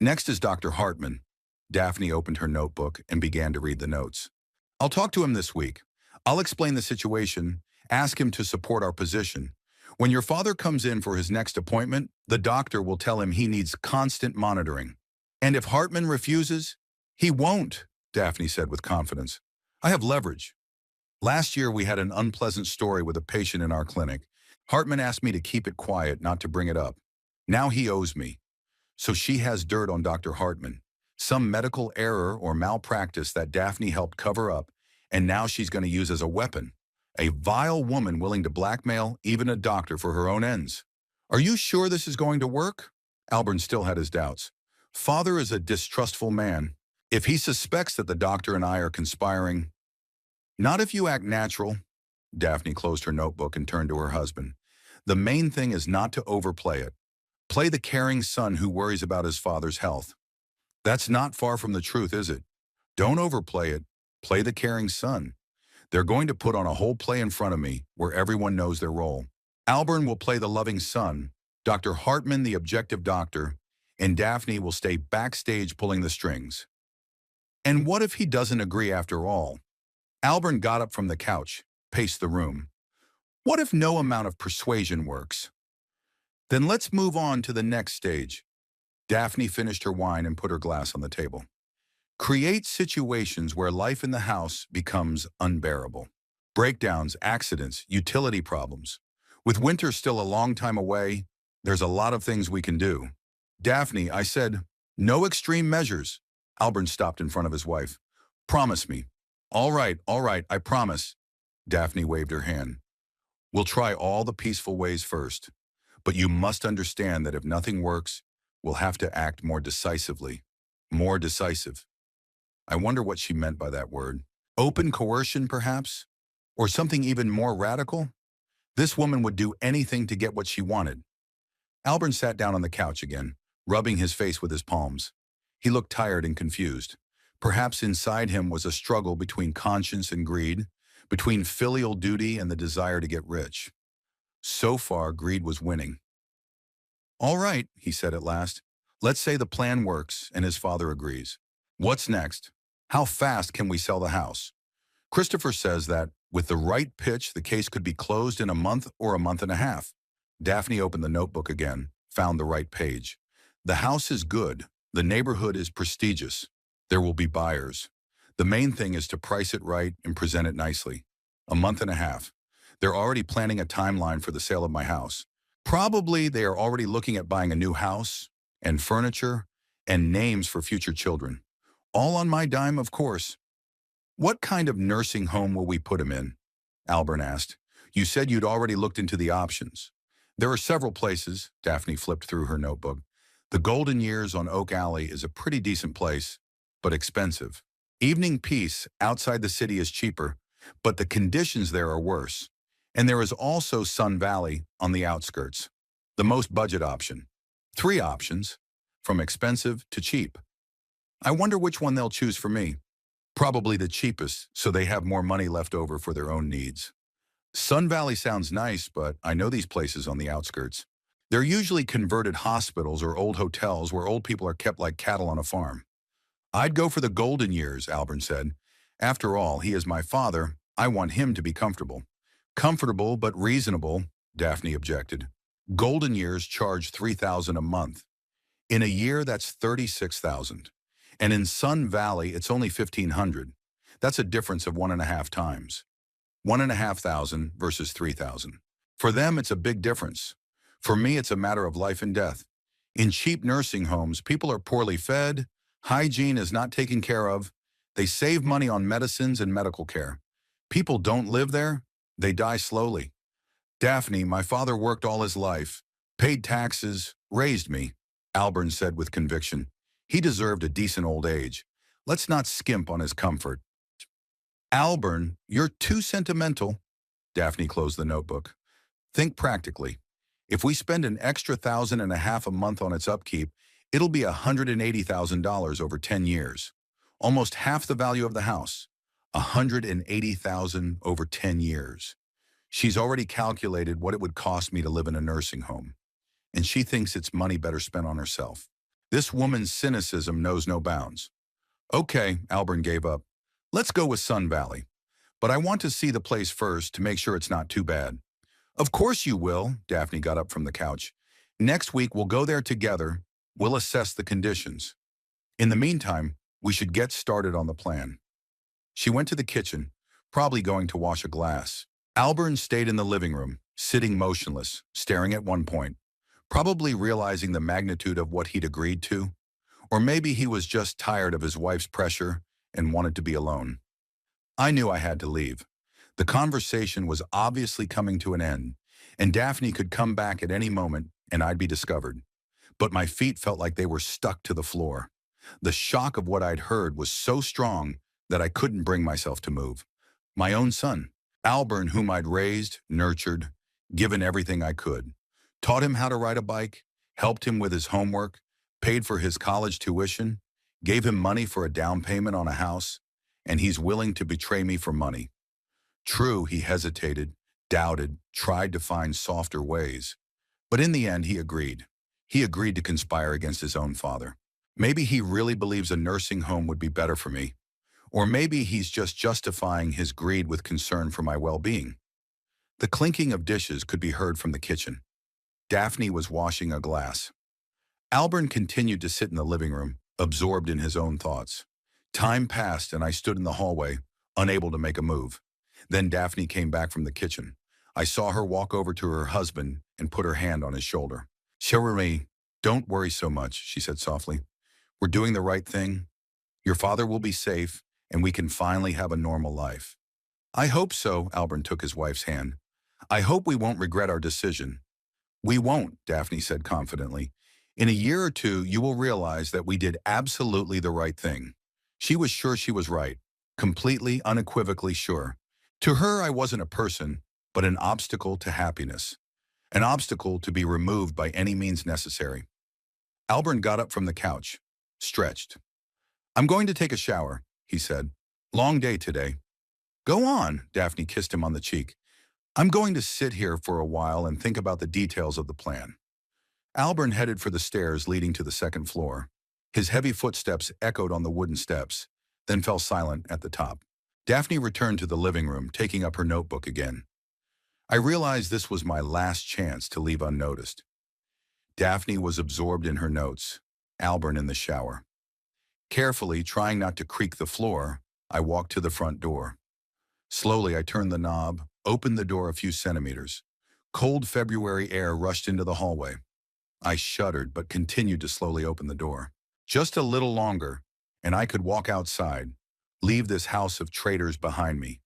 Next is Dr. Hartman. Daphne opened her notebook and began to read the notes. I'll talk to him this week. I'll explain the situation, ask him to support our position. When your father comes in for his next appointment, the doctor will tell him he needs constant monitoring. And if Hartman refuses, he won't, Daphne said with confidence. I have leverage. Last year, we had an unpleasant story with a patient in our clinic. Hartman asked me to keep it quiet, not to bring it up. Now he owes me. So she has dirt on Dr. Hartman, some medical error or malpractice that Daphne helped cover up, and now she's going to use as a weapon. A vile woman willing to blackmail even a doctor for her own ends. Are you sure this is going to work? Albert still had his doubts. Father is a distrustful man. If he suspects that the doctor and I are conspiring, not if you act natural. Daphne closed her notebook and turned to her husband. The main thing is not to overplay it. Play the caring son who worries about his father's health. That's not far from the truth, is it? Don't overplay it. Play the caring son. They're going to put on a whole play in front of me where everyone knows their role. Albert will play the loving son, Dr. Hartman the objective doctor, and Daphne will stay backstage pulling the strings. And what if he doesn't agree after all? Albert got up from the couch, paced the room. What if no amount of persuasion works? Then let's move on to the next stage. Daphne finished her wine and put her glass on the table. Create situations where life in the house becomes unbearable. Breakdowns, accidents, utility problems. With winter still a long time away, there's a lot of things we can do. Daphne, I said, no extreme measures. Albert stopped in front of his wife. Promise me. All right, I promise. Daphne waved her hand. We'll try all the peaceful ways first. But you must understand that if nothing works, we'll have to act more decisively. More decisive. I wonder what she meant by that word. Open coercion, perhaps? Or something even more radical? This woman would do anything to get what she wanted. Albert sat down on the couch again, rubbing his face with his palms. He looked tired and confused. Perhaps inside him was a struggle between conscience and greed, between filial duty and the desire to get rich. So far, greed was winning. All right, he said at last. Let's say the plan works and his father agrees. What's next? How fast can we sell the house? Christopher says that, with the right pitch, the case could be closed in a month or a month and a half. Daphne opened the notebook again, found the right page. The house is good. The neighborhood is prestigious. There will be buyers. The main thing is to price it right and present it nicely. A month and a half. They're already planning a timeline for the sale of my house. Probably they are already looking at buying a new house and furniture and names for future children. All on my dime, of course. What kind of nursing home will we put him in? Albert asked. You said you'd already looked into the options. There are several places, Daphne flipped through her notebook. The Golden Years on Oak Alley is a pretty decent place, but expensive. Evening Peace outside the city is cheaper, but the conditions there are worse. And there is also Sun Valley on the outskirts, the most budget option. 3 options, from expensive to cheap. I wonder which one they'll choose for me. Probably the cheapest, so they have more money left over for their own needs. Sun Valley sounds nice, but I know these places on the outskirts. They're usually converted hospitals or old hotels where old people are kept like cattle on a farm. I'd go for the Golden Years, Albert said. After all, he is my father. I want him to be comfortable. Comfortable but reasonable, Daphne objected. Golden Years charge $3,000 a month. In a year, that's $36,000. And in Sun Valley, it's only $1,500. That's a difference of 1.5 times. 1,500 versus 3,000. For them, it's a big difference. For me, it's a matter of life and death. In cheap nursing homes, people are poorly fed, hygiene is not taken care of, they save money on medicines and medical care. People don't live there, they die slowly. Daphne, my father worked all his life, paid taxes, raised me. Albern said with conviction. He deserved a decent old age. Let's not skimp on his comfort. Albern, you're too sentimental. Daphne closed the notebook. Think practically. If we spend an extra $1,500 a month on its upkeep, it'll be $180,000 over 10 years. Almost half the value of the house. $180,000 over 10 years. She's already calculated what it would cost me to live in a nursing home, and she thinks it's money better spent on herself. This woman's cynicism knows no bounds. Okay, Albern gave up. Let's go with Sun Valley. But I want to see the place first to make sure it's not too bad. Of course you will, Daphne got up from the couch. Next week we'll go there together. We'll assess the conditions. In the meantime, we should get started on the plan. She went to the kitchen, probably going to wash a glass. Albern stayed in the living room, sitting motionless, staring at one point, probably realizing the magnitude of what he'd agreed to. Or maybe he was just tired of his wife's pressure and wanted to be alone. I knew I had to leave. The conversation was obviously coming to an end, and Daphne could come back at any moment and I'd be discovered. But my feet felt like they were stuck to the floor. The shock of what I'd heard was so strong that I couldn't bring myself to move. My own son, Albern, whom I'd raised, nurtured, given everything I could, taught him how to ride a bike, helped him with his homework, paid for his college tuition, gave him money for a down payment on a house, and he's willing to betray me for money. True, he hesitated, doubted, tried to find softer ways. But in the end, he agreed. He agreed to conspire against his own father. Maybe he really believes a nursing home would be better for me. Or maybe he's just justifying his greed with concern for my well-being. The clinking of dishes could be heard from the kitchen. Daphne was washing a glass. Albern continued to sit in the living room, absorbed in his own thoughts. Time passed and I stood in the hallway, unable to make a move. Then Daphne came back from the kitchen. I saw her walk over to her husband and put her hand on his shoulder. Chérie, don't worry so much, she said softly. We're doing the right thing. Your father will be safe, and we can finally have a normal life. I hope so, Albern took his wife's hand. I hope we won't regret our decision. We won't, Daphne said confidently. In a year or two, you will realize that we did absolutely the right thing. She was sure she was right, completely, unequivocally sure. To her, I wasn't a person, but an obstacle to happiness. An obstacle to be removed by any means necessary. Albern got up from the couch, stretched. I'm going to take a shower, he said. Long day today. Go on, Daphne kissed him on the cheek. I'm going to sit here for a while and think about the details of the plan. Albern headed for the stairs leading to the second floor. His heavy footsteps echoed on the wooden steps, then fell silent at the top. Daphne returned to the living room, taking up her notebook again. I realized this was my last chance to leave unnoticed. Daphne was absorbed in her notes, Albern in the shower. Carefully, trying not to creak the floor, I walked to the front door. Slowly, I turned the knob, opened the door a few centimeters. Cold February air rushed into the hallway. I shuddered, but continued to slowly open the door. Just a little longer, and I could walk outside, leave this house of traitors behind me.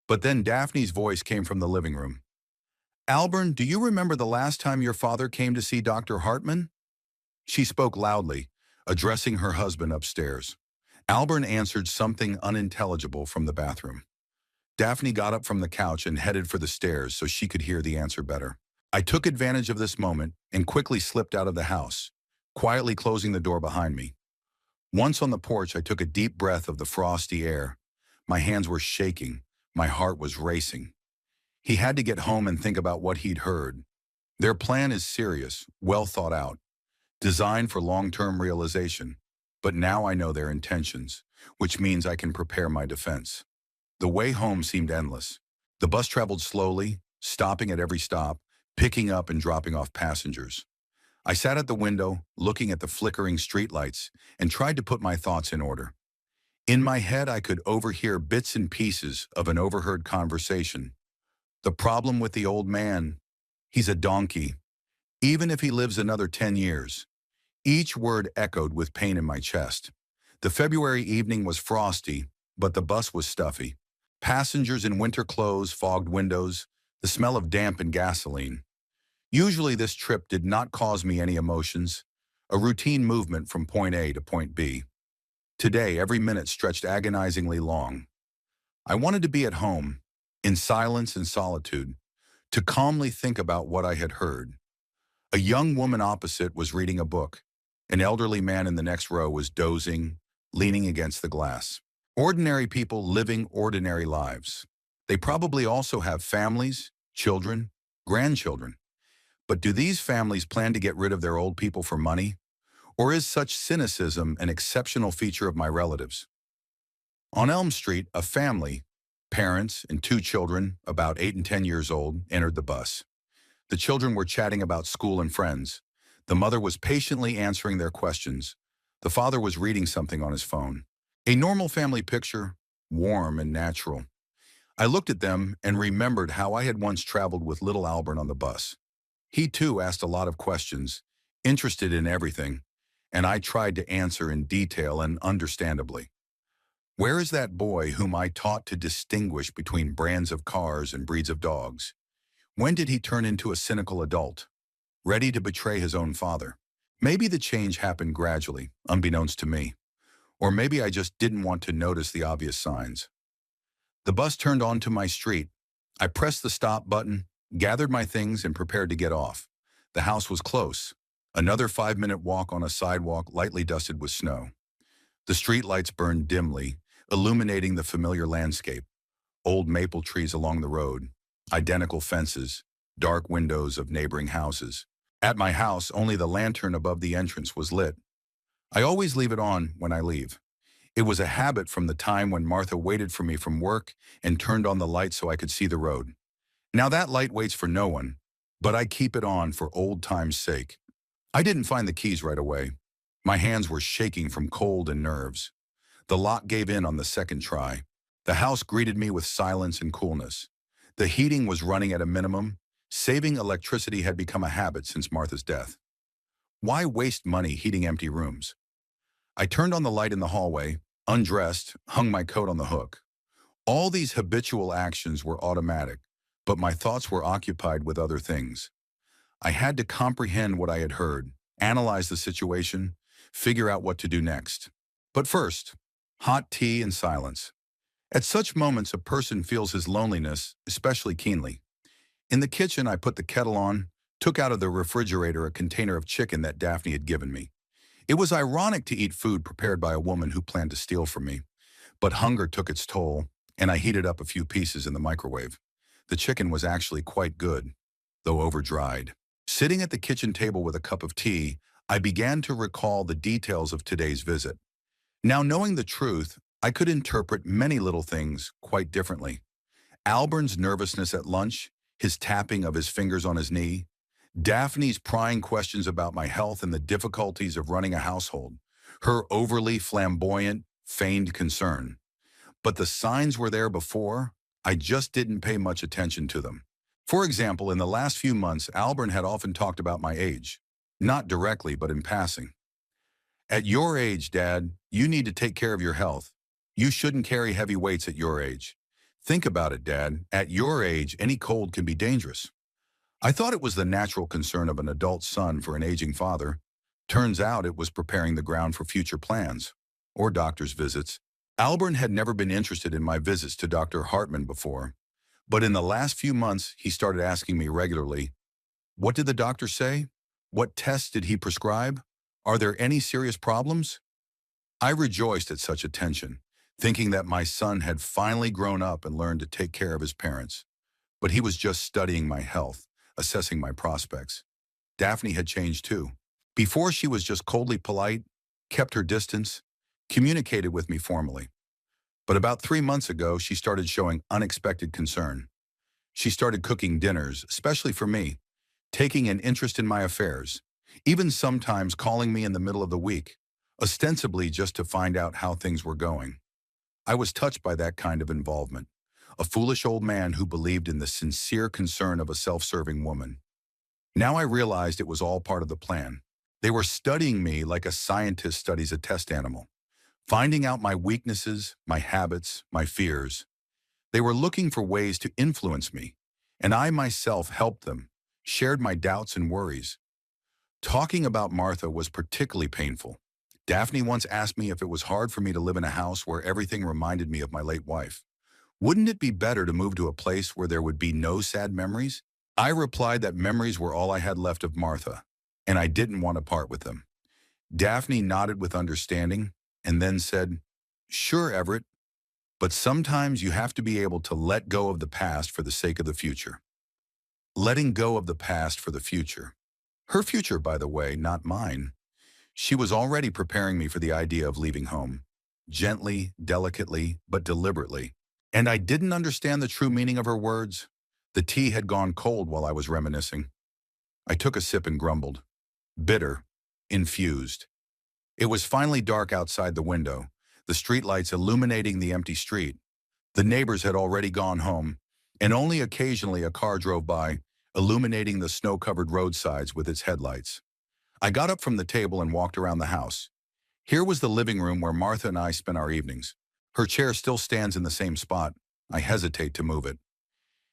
But then Daphne's voice came from the living room. Albern, do you remember the last time your father came to see Dr. Hartman? She spoke loudly, addressing her husband upstairs. Albern answered something unintelligible from the bathroom. Daphne got up from the couch and headed for the stairs so she could hear the answer better. I took advantage of this moment and quickly slipped out of the house, quietly closing the door behind me. Once on the porch, I took a deep breath of the frosty air. My hands were shaking. My heart was racing. He had to get home and think about what he'd heard. Their plan is serious, well thought out, designed for long-term realization. But now I know their intentions, which means I can prepare my defense. The way home seemed endless. The bus traveled slowly, stopping at every stop, picking up and dropping off passengers. I sat at the window, looking at the flickering streetlights, and tried to put my thoughts in order. In my head, I could overhear bits and pieces of an overheard conversation. The problem with the old man, he's a donkey. Even if he lives another 10 years. Each word echoed with pain in my chest. The February evening was frosty, but the bus was stuffy. Passengers in winter clothes fogged windows, the smell of damp and gasoline. Usually this trip did not cause me any emotions. a routine movement from point A to point B. Today, every minute stretched agonizingly long. I wanted to be at home, in silence and solitude, to calmly think about what I had heard. A young woman opposite was reading a book. An elderly man in the next row was dozing, leaning against the glass. Ordinary people living ordinary lives. They probably also have families, children, grandchildren. But do these families plan to get rid of their old people for money? Or is such cynicism an exceptional feature of my relatives? On Elm Street, a family, parents and two children, about 8 and 10 years old, entered the bus. The children were chatting about school and friends. The mother was patiently answering their questions. The father was reading something on his phone. A normal family picture, warm and natural. I looked at them and remembered how I had once traveled with little Albert on the bus. He too asked a lot of questions, interested in everything, and I tried to answer in detail and understandably. Where is that boy whom I taught to distinguish between brands of cars and breeds of dogs? When did he turn into a cynical adult, ready to betray his own father? Maybe the change happened gradually, unbeknownst to me. Or maybe I just didn't want to notice the obvious signs. The bus turned onto my street. I pressed the stop button, gathered my things, and prepared to get off. The house was close. Another 5-minute walk on a sidewalk lightly dusted with snow. The streetlights burned dimly, illuminating the familiar landscape. Old maple trees along the road, identical fences, dark windows of neighboring houses. At my house, only the lantern above the entrance was lit. I always leave it on when I leave. It was a habit from the time when Martha waited for me from work and turned on the light so I could see the road. Now that light waits for no one, but I keep it on for old time's sake. I didn't find the keys right away. My hands were shaking from cold and nerves. The lock gave in on the second try. The house greeted me with silence and coolness. The heating was running at a minimum. Saving electricity had become a habit since Martha's death. Why waste money heating empty rooms? I turned on the light in the hallway, undressed, hung my coat on the hook. All these habitual actions were automatic, but my thoughts were occupied with other things. I had to comprehend what I had heard, analyze the situation, figure out what to do next. But first, hot tea and silence. At such moments, a person feels his loneliness especially keenly. In the kitchen, I put the kettle on, took out of the refrigerator a container of chicken that Daphne had given me. It was ironic to eat food prepared by a woman who planned to steal from me, but hunger took its toll, and I heated up a few pieces in the microwave. The chicken was actually quite good, though over-dried. Sitting at the kitchen table with a cup of tea, I began to recall the details of today's visit. Now, knowing the truth, I could interpret many little things quite differently. Albern's nervousness at lunch, his tapping of his fingers on his knee, Daphne's prying questions about my health and the difficulties of running a household, her overly flamboyant, feigned concern. But the signs were there before, I just didn't pay much attention to them. For example, in the last few months, Albern had often talked about my age. Not directly, but in passing. At your age, Dad, you need to take care of your health. You shouldn't carry heavy weights at your age. Think about it, Dad. At your age, any cold can be dangerous. I thought it was the natural concern of an adult son for an aging father. Turns out it was preparing the ground for future plans, or doctor's visits. Albern had never been interested in my visits to Dr. Hartman before, but in the last few months, he started asking me regularly, "What did the doctor say? What tests did he prescribe? Are there any serious problems?" I rejoiced at such attention, thinking that my son had finally grown up and learned to take care of his parents. But he was just studying my health, assessing my prospects. Daphne had changed too. Before, she was just coldly polite, kept her distance, communicated with me formally. But about 3 months ago, she started showing unexpected concern. She started cooking dinners, especially for me, taking an interest in my affairs, even sometimes calling me in the middle of the week, ostensibly just to find out how things were going. I was touched by that kind of involvement, a foolish old man who believed in the sincere concern of a self-serving woman. Now I realized it was all part of the plan. They were studying me like a scientist studies a test animal, finding out my weaknesses, my habits, my fears. They were looking for ways to influence me, and I myself helped them, shared my doubts and worries. Talking about Martha was particularly painful. Daphne once asked me if it was hard for me to live in a house where everything reminded me of my late wife. Wouldn't it be better to move to a place where there would be no sad memories? I replied that memories were all I had left of Martha, and I didn't want to part with them. Daphne nodded with understanding and then said, "Sure, Everett, but sometimes you have to be able to let go of the past for the sake of the future." Letting go of the past for the future. Her future, by the way, not mine. She was already preparing me for the idea of leaving home. Gently, delicately, but deliberately. And I didn't understand the true meaning of her words. The tea had gone cold while I was reminiscing. I took a sip and grumbled. Bitter. Infused. It was finally dark outside the window, the streetlights illuminating the empty street. The neighbors had already gone home, and only occasionally a car drove by, illuminating the snow-covered roadsides with its headlights. I got up from the table and walked around the house. Here was the living room where Martha and I spent our evenings. Her chair still stands in the same spot. I hesitate to move it.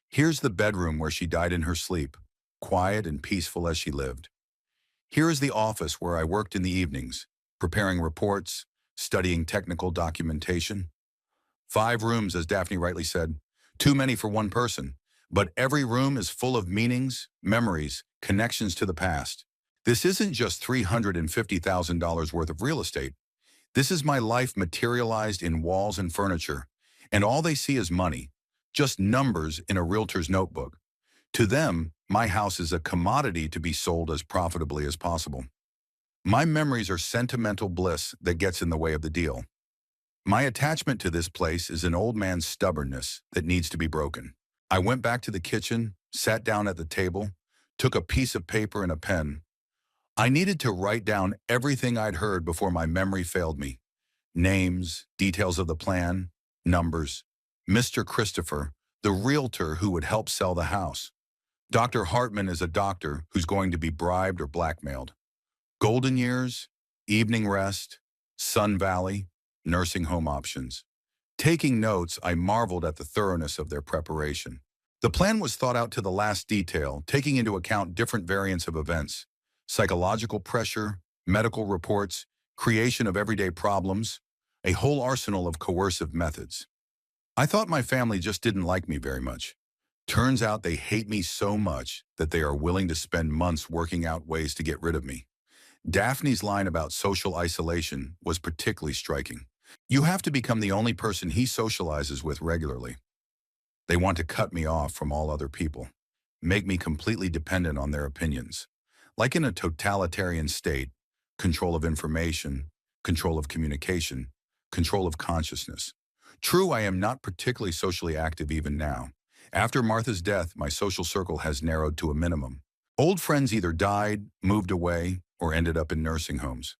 Here's the bedroom where she died in her sleep, quiet and peaceful as she lived. Here is the office where I worked in the evenings, preparing reports, studying technical documentation. 5 rooms, as Daphne rightly said, too many for one person, but every room is full of meanings, memories, connections to the past. This isn't just $350,000 worth of real estate. This is my life materialized in walls and furniture, and all they see is money, just numbers in a realtor's notebook. To them, my house is a commodity to be sold as profitably as possible. My memories are sentimental bliss that gets in the way of the deal. My attachment to this place is an old man's stubbornness that needs to be broken. I went back to the kitchen, sat down at the table, took a piece of paper and a pen. I needed to write down everything I'd heard before my memory failed me. Names, details of the plan, numbers. Mr. Christopher, the realtor who would help sell the house. Dr. Hartman is a doctor who's going to be bribed or blackmailed. Golden years, evening rest, Sun Valley, nursing home options. Taking notes, I marveled at the thoroughness of their preparation. The plan was thought out to the last detail, taking into account different variants of events, psychological pressure, medical reports, creation of everyday problems, a whole arsenal of coercive methods. I thought my family just didn't like me very much. Turns out they hate me so much that they are willing to spend months working out ways to get rid of me. Daphne's line about social isolation was particularly striking. You have to become the only person he socializes with regularly. They want to cut me off from all other people, make me completely dependent on their opinions. Like in a totalitarian state, control of information, control of communication, control of consciousness. True, I am not particularly socially active even now. After Martha's death, my social circle has narrowed to a minimum. Old friends either died, moved away, or ended up in nursing homes.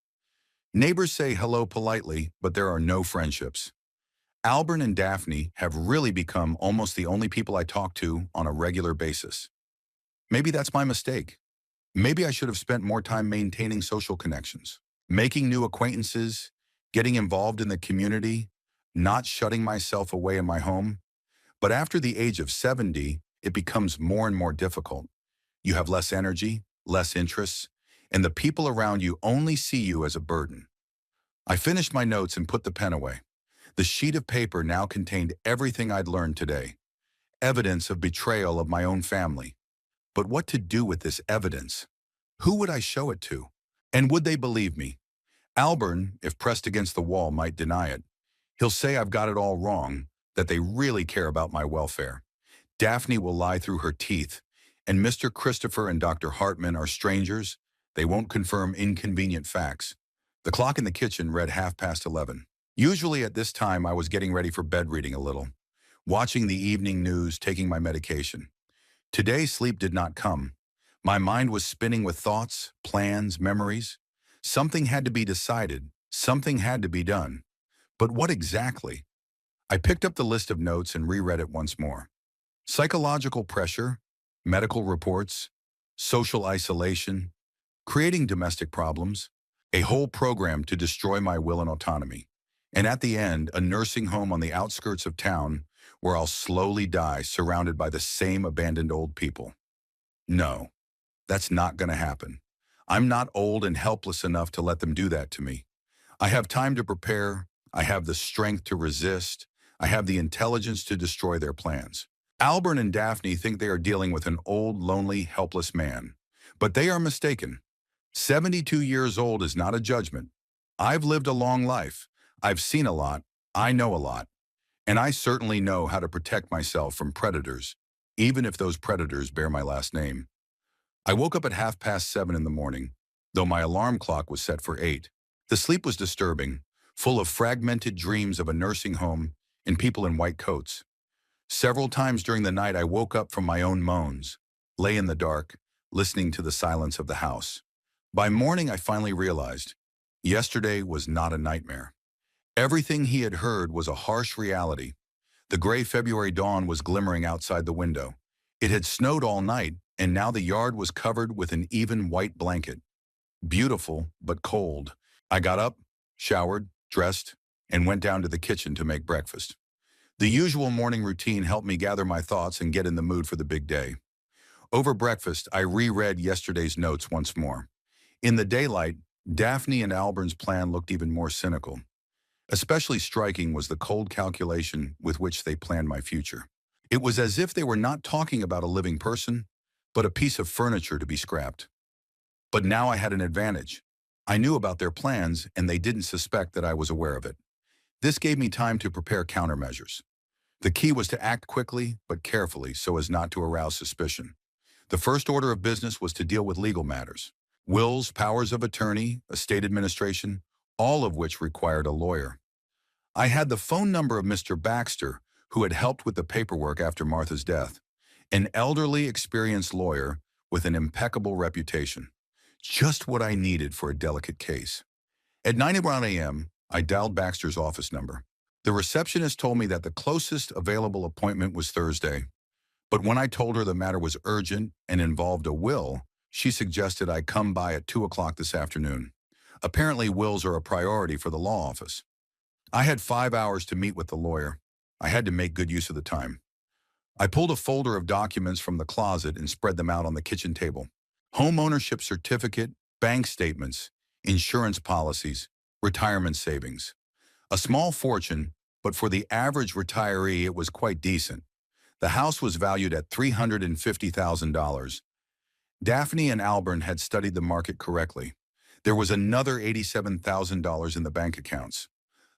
Neighbors say hello politely, but there are no friendships. Albert and Daphne have really become almost the only people I talk to on a regular basis. Maybe that's my mistake. Maybe I should have spent more time maintaining social connections, making new acquaintances, getting involved in the community, not shutting myself away in my home. But after the age of 70, it becomes more and more difficult. You have less energy, less interests, and the people around you only see you as a burden. I finished my notes and put the pen away. The sheet of paper now contained everything I'd learned today. Evidence of betrayal of my own family. But what to do with this evidence? Who would I show it to? And would they believe me? Albert, if pressed against the wall, might deny it. He'll say I've got it all wrong, that they really care about my welfare. Daphne will lie through her teeth, and Mr. Christopher and Dr. Hartman are strangers. They won't confirm inconvenient facts. The clock in the kitchen read 11:30. Usually at this time, I was getting ready for bed reading a little, watching the evening news, taking my medication. Today, sleep did not come. My mind was spinning with thoughts, plans, memories. Something had to be decided. Something had to be done. But what exactly? I picked up the list of notes and reread it once more. Psychological pressure, medical reports, social isolation, creating domestic problems, a whole program to destroy my will and autonomy. And at the end, a nursing home on the outskirts of town where I'll slowly die surrounded by the same abandoned old people. No, that's not going to happen. I'm not old and helpless enough to let them do that to me. I have time to prepare. I have the strength to resist. I have the intelligence to destroy their plans. Albert and Daphne think they are dealing with an old, lonely, helpless man. But they are mistaken. 72 years old is not a judgment. I've lived a long life. I've seen a lot. I know a lot. And I certainly know how to protect myself from predators, even if those predators bear my last name. I woke up at 7:30 in the morning, though my alarm clock was set for 8. The sleep was disturbing, full of fragmented dreams of a nursing home and people in white coats. Several times during the night I woke up from my own moans, lay in the dark, listening to the silence of the house. By morning I finally realized, yesterday was not a nightmare. Everything he had heard was a harsh reality. The gray February dawn was glimmering outside the window. It had snowed all night, and now the yard was covered with an even white blanket. Beautiful, but cold. I got up, showered, dressed, and went down to the kitchen to make breakfast. The usual morning routine helped me gather my thoughts and get in the mood for the big day. Over breakfast, I reread yesterday's notes once more. In the daylight, Daphne and Albern's plan looked even more cynical. Especially striking was the cold calculation with which they planned my future. It was as if they were not talking about a living person, but a piece of furniture to be scrapped. But now I had an advantage. I knew about their plans, and they didn't suspect that I was aware of it. This gave me time to prepare countermeasures. The key was to act quickly, but carefully, so as not to arouse suspicion. The first order of business was to deal with legal matters. Wills, powers of attorney, estate administration, all of which required a lawyer. I had the phone number of Mr. Baxter, who had helped with the paperwork after Martha's death, an elderly, experienced lawyer with an impeccable reputation. Just what I needed for a delicate case. At 9:01 a.m., I dialed Baxter's office number. The receptionist told me that the closest available appointment was Thursday, but when I told her the matter was urgent and involved a will, she suggested I come by at 2 o'clock this afternoon. Apparently, wills are a priority for the law office. I had 5 hours to meet with the lawyer. I had to make good use of the time. I pulled a folder of documents from the closet and spread them out on the kitchen table. Home ownership certificate, bank statements, insurance policies, retirement savings. A small fortune, but for the average retiree it was quite decent. The house was valued at $350,000. Daphne and Albert had studied the market correctly. There was another $87,000 in the bank accounts.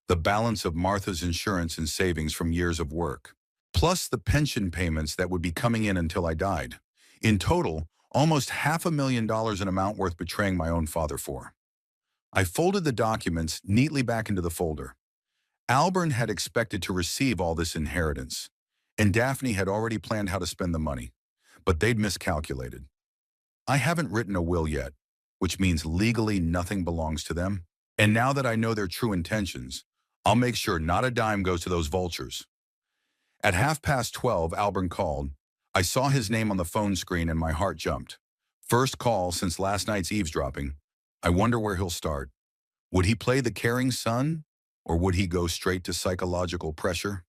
The balance of Martha's insurance and savings from years of work, plus the pension payments that would be coming in until I died. In total, almost $500,000 in amount worth betraying my own father for. I folded the documents neatly back into the folder. Albert had expected to receive all this inheritance, and Daphne had already planned how to spend the money, but they'd miscalculated. I haven't written a will yet, which means legally nothing belongs to them, and now that I know their true intentions, I'll make sure not a dime goes to those vultures. At 12:30, Albert called. I saw his name on the phone screen and my heart jumped. First call since last night's eavesdropping. I wonder where he'll start. Would he play the caring son, or would he go straight to psychological pressure?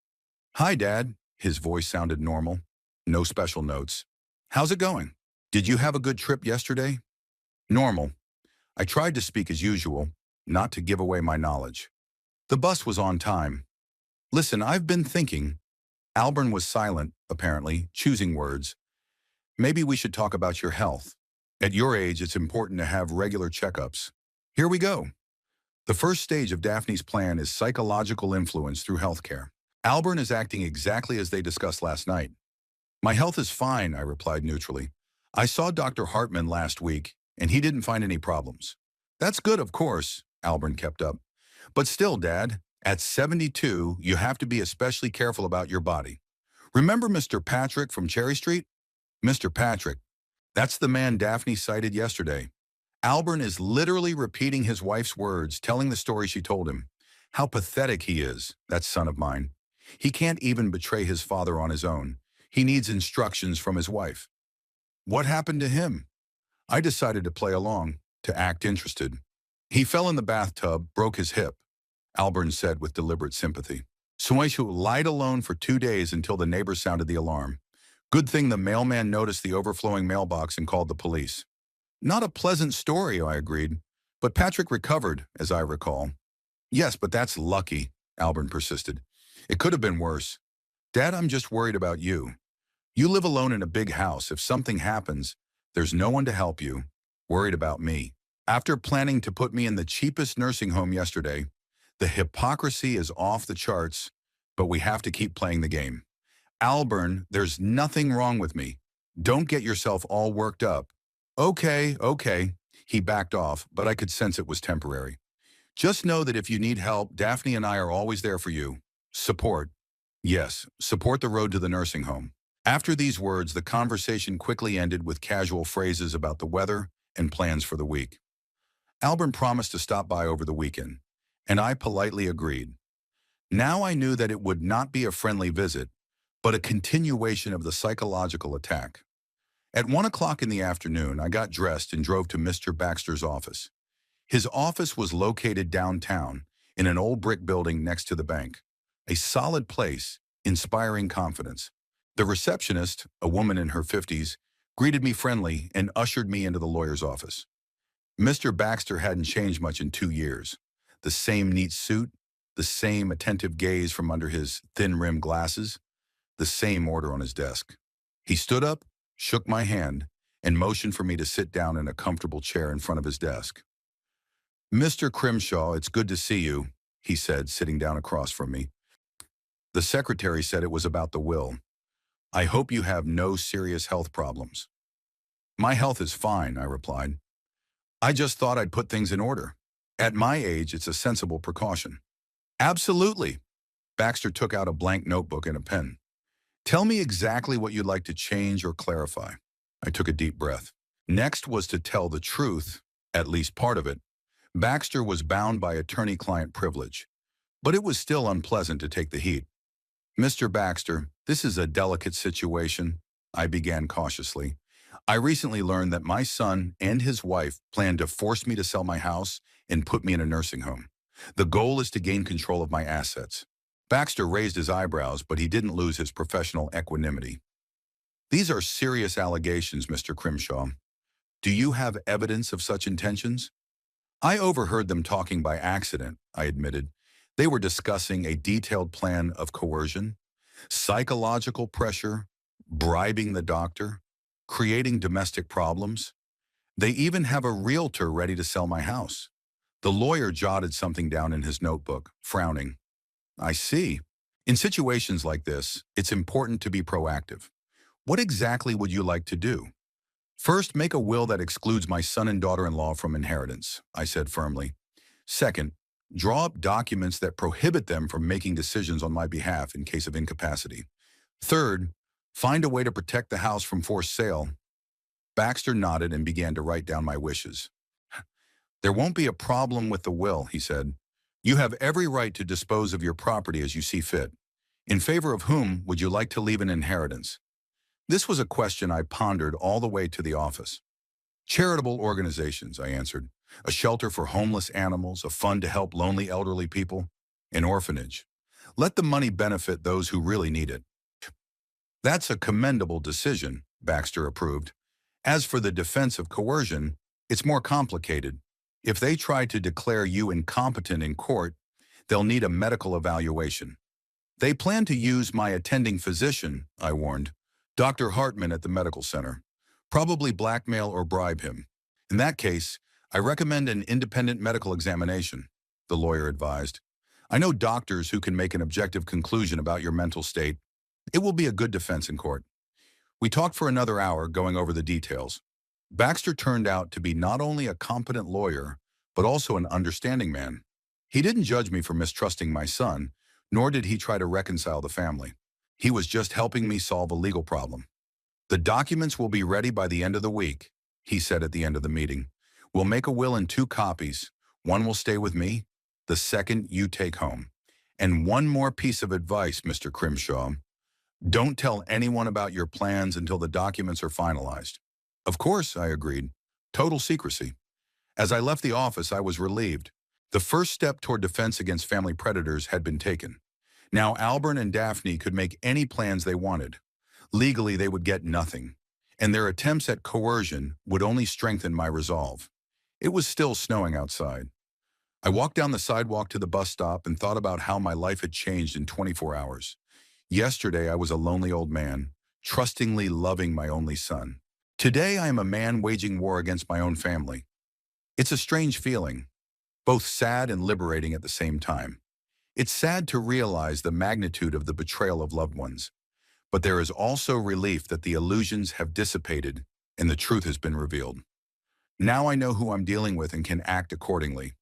Hi, Dad. His voice sounded normal. No special notes. How's it going? Did you have a good trip yesterday? Normal. I tried to speak as usual, not to give away my knowledge. The bus was on time. Listen, I've been thinking. Albert was silent, apparently, choosing words. Maybe we should talk about your health. At your age, it's important to have regular checkups. Here we go. The first stage of Daphne's plan is psychological influence through healthcare. Albert is acting exactly as they discussed last night. My health is fine, I replied neutrally. I saw Dr. Hartman last week, and he didn't find any problems. That's good, of course, Albert kept up. But still, Dad, at 72, you have to be especially careful about your body. Remember Mr. Patrick from Cherry Street? Mr. Patrick. That's the man Daphne cited yesterday. Albert is literally repeating his wife's words, telling the story she told him. How pathetic he is, that son of mine. He can't even betray his father on his own. He needs instructions from his wife. What happened to him? I decided to play along, to act interested. He fell in the bathtub, broke his hip, Albert said with deliberate sympathy. Sueshu lied alone for 2 days until the neighbors sounded the alarm. Good thing the mailman noticed the overflowing mailbox and called the police. Not a pleasant story, I agreed. But Patrick recovered, as I recall. Yes, but that's lucky, Albert persisted. It could have been worse. Dad, I'm just worried about you. You live alone in a big house. If something happens, there's no one to help you. Worried about me. After planning to put me in the cheapest nursing home yesterday, the hypocrisy is off the charts, but we have to keep playing the game. Albern, there's nothing wrong with me. Don't get yourself all worked up. Okay, okay. He backed off, but I could sense it was temporary. Just know that if you need help, Daphne and I are always there for you. Support. Yes, support the road to the nursing home. After these words, the conversation quickly ended with casual phrases about the weather and plans for the week. Albert promised to stop by over the weekend, and I politely agreed. Now I knew that it would not be a friendly visit, but a continuation of the psychological attack. At 1 o'clock in the afternoon, I got dressed and drove to Mr. Baxter's office. His office was located downtown in an old brick building next to the bank. A solid place, inspiring confidence. The receptionist, a woman in her 50s, greeted me friendly and ushered me into the lawyer's office. Mr. Baxter hadn't changed much in 2 years. The same neat suit, the same attentive gaze from under his thin-rimmed glasses, the same order on his desk. He stood up, shook my hand, and motioned for me to sit down in a comfortable chair in front of his desk. Mr. Crimshaw, it's good to see you, he said, sitting down across from me. The secretary said it was about the will. I hope you have no serious health problems. My health is fine, I replied. I just thought I'd put things in order. At my age, it's a sensible precaution. Absolutely. Baxter took out a blank notebook and a pen. Tell me exactly what you'd like to change or clarify. I took a deep breath. Next was to tell the truth, at least part of it. Baxter was bound by attorney-client privilege, but it was still unpleasant to take the heat. Mr. Baxter, this is a delicate situation, I began cautiously. I recently learned that my son and his wife plan to force me to sell my house and put me in a nursing home. The goal is to gain control of my assets. Baxter raised his eyebrows, but he didn't lose his professional equanimity. These are serious allegations, Mr. Crimshaw. Do you have evidence of such intentions? I overheard them talking by accident, I admitted. They were discussing a detailed plan of coercion, psychological pressure, bribing the doctor, creating domestic problems. They even have a realtor ready to sell my house. The lawyer jotted something down in his notebook, frowning. I see. In situations like this, it's important to be proactive. What exactly would you like to do? First, make a will that excludes my son and daughter-in-law from inheritance, I said firmly. Second, draw up documents that prohibit them from making decisions on my behalf in case of incapacity. Third, find a way to protect the house from forced sale. Baxter nodded and began to write down my wishes. There won't be a problem with the will, he said. You have every right to dispose of your property as you see fit. In favor of whom would you like to leave an inheritance? This was a question I pondered all the way to the office. Charitable organizations, I answered. A shelter for homeless animals, a fund to help lonely elderly people, an orphanage. Let the money benefit those who really need it. That's a commendable decision, Baxter approved. As for the defense of coercion, it's more complicated. If they try to declare you incompetent in court, they'll need a medical evaluation. They plan to use my attending physician, I warned, Dr. Hartman at the medical center. Probably blackmail or bribe him. In that case, I recommend an independent medical examination, the lawyer advised. I know doctors who can make an objective conclusion about your mental state. It will be a good defense in court. We talked for another hour, going over the details. Baxter turned out to be not only a competent lawyer, but also an understanding man. He didn't judge me for mistrusting my son, nor did he try to reconcile the family. He was just helping me solve a legal problem. The documents will be ready by the end of the week, he said at the end of the meeting. We'll make a will in 2 copies. One will stay with me, the second you take home. And one more piece of advice, Mr. Crimshaw. Don't tell anyone about your plans until the documents are finalized. Of course, I agreed. Total secrecy. As I left the office, I was relieved. The first step toward defense against family predators had been taken. Now Albert and Daphne could make any plans they wanted. Legally, they would get nothing. and their attempts at coercion would only strengthen my resolve. It was still snowing outside. I walked down the sidewalk to the bus stop and thought about how my life had changed in 24 hours. Yesterday, I was a lonely old man, trustingly loving my only son. Today, I am a man waging war against my own family. It's a strange feeling, both sad and liberating at the same time. It's sad to realize the magnitude of the betrayal of loved ones, but there is also relief that the illusions have dissipated and the truth has been revealed. Now I know who I'm dealing with and can act accordingly.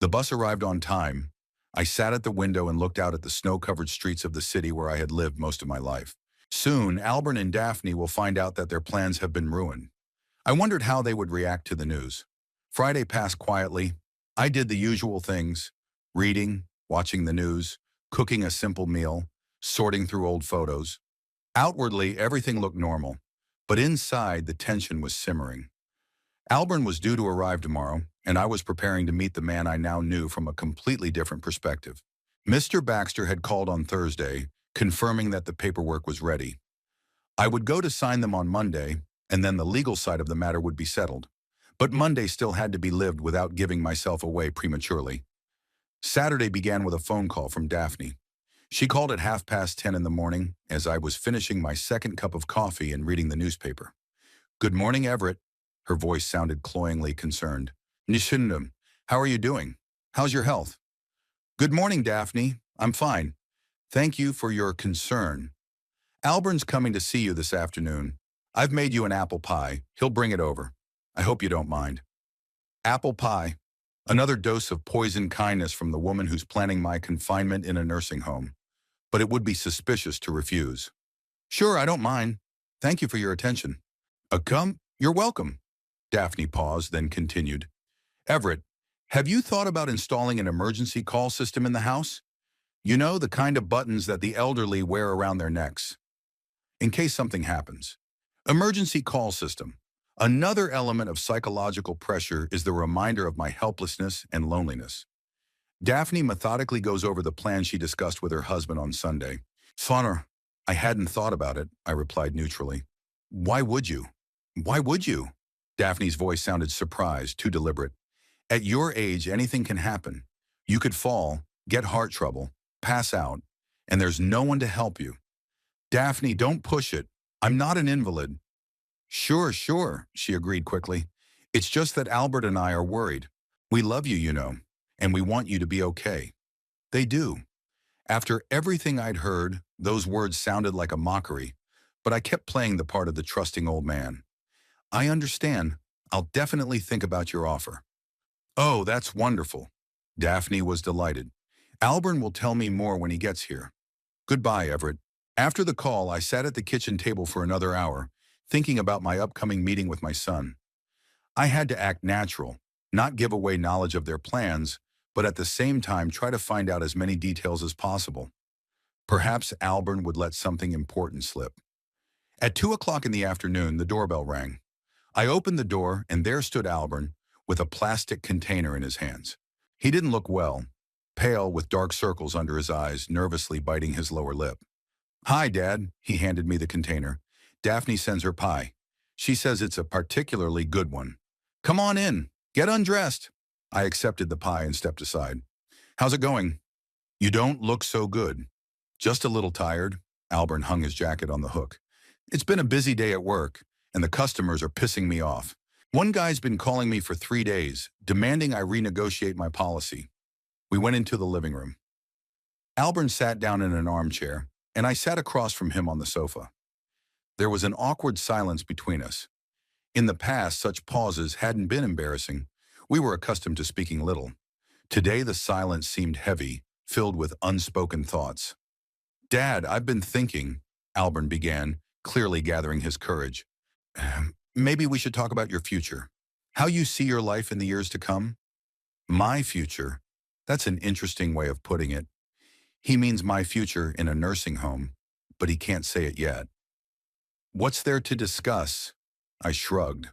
The bus arrived on time. I sat at the window and looked out at the snow-covered streets of the city where I had lived most of my life. Soon, Albert and Daphne will find out that their plans have been ruined. I wondered how they would react to the news. Friday passed quietly. I did the usual things: reading, watching the news, cooking a simple meal, sorting through old photos. Outwardly, everything looked normal, but inside, the tension was simmering. Albert was due to arrive tomorrow, and I was preparing to meet the man I now knew from a completely different perspective. Mr. Baxter had called on Thursday, confirming that the paperwork was ready. I would go to sign them on Monday, and then the legal side of the matter would be settled. But Monday still had to be lived without giving myself away prematurely. Saturday began with a phone call from Daphne. She called at 10:30 in the morning as I was finishing my second cup of coffee and reading the newspaper. "Good morning, Everett." Her voice sounded cloyingly concerned. "Nishindam, how are you doing? How's your health?" "Good morning, Daphne. I'm fine. Thank you for your concern. Albert's coming to see you this afternoon. I've made you an apple pie. He'll bring it over. I hope you don't mind." Apple pie. Another dose of poison kindness from the woman who's planning my confinement in a nursing home. But it would be suspicious to refuse. "Sure, I don't mind. Thank you for your attention." Come? You're welcome." Daphne paused, then continued. "Everett, have you thought about installing an emergency call system in the house? You know, the kind of buttons that the elderly wear around their necks, in case something happens." Emergency call system. Another element of psychological pressure is the reminder of my helplessness and loneliness. Daphne methodically goes over the plan she discussed with her husband on Sunday. "Sonner, I hadn't thought about it," I replied neutrally. "Why would you? Why would you?" Daphne's voice sounded surprised, too deliberate. "At your age, anything can happen. You could fall, get heart trouble, pass out, and there's no one to help you." "Daphne, don't push it. I'm not an invalid." Sure, she agreed quickly. "It's just that Albert and I are worried. We love you, you know, and we want you to be okay." They do. After everything I'd heard, those words sounded like a mockery, but I kept playing the part of the trusting old man. "I understand. I'll definitely think about your offer." "Oh, that's wonderful." Daphne was delighted. "Albert will tell me more when he gets here. Goodbye, Everett." After the call, I sat at the kitchen table for another hour, thinking about my upcoming meeting with my son. I had to act natural, not give away knowledge of their plans, but at the same time try to find out as many details as possible. Perhaps Albert would let something important slip. At 2 o'clock in the afternoon, the doorbell rang. I opened the door, and there stood Albert with a plastic container in his hands. He didn't look well, pale with dark circles under his eyes, nervously biting his lower lip. "Hi, Dad." He handed me the container. "Daphne sends her pie. She says it's a particularly good one. Come on in. Get undressed." I accepted the pie and stepped aside. "How's it going?" "You don't look so good." "Just a little tired." Albert hung his jacket on the hook. "It's been a busy day at work, and the customers are pissing me off. One guy's been calling me for 3 days, demanding I renegotiate my policy." We went into the living room. Albert sat down in an armchair, and I sat across from him on the sofa. There was an awkward silence between us. In the past, such pauses hadn't been embarrassing. We were accustomed to speaking little. Today, the silence seemed heavy, filled with unspoken thoughts. "Dad, I've been thinking," Albert began, clearly gathering his courage. "Maybe we should talk about your future. How you see your life in the years to come?" "My future? That's an interesting way of putting it. He means my future in a nursing home, but he can't say it yet." "What's there to discuss?" I shrugged.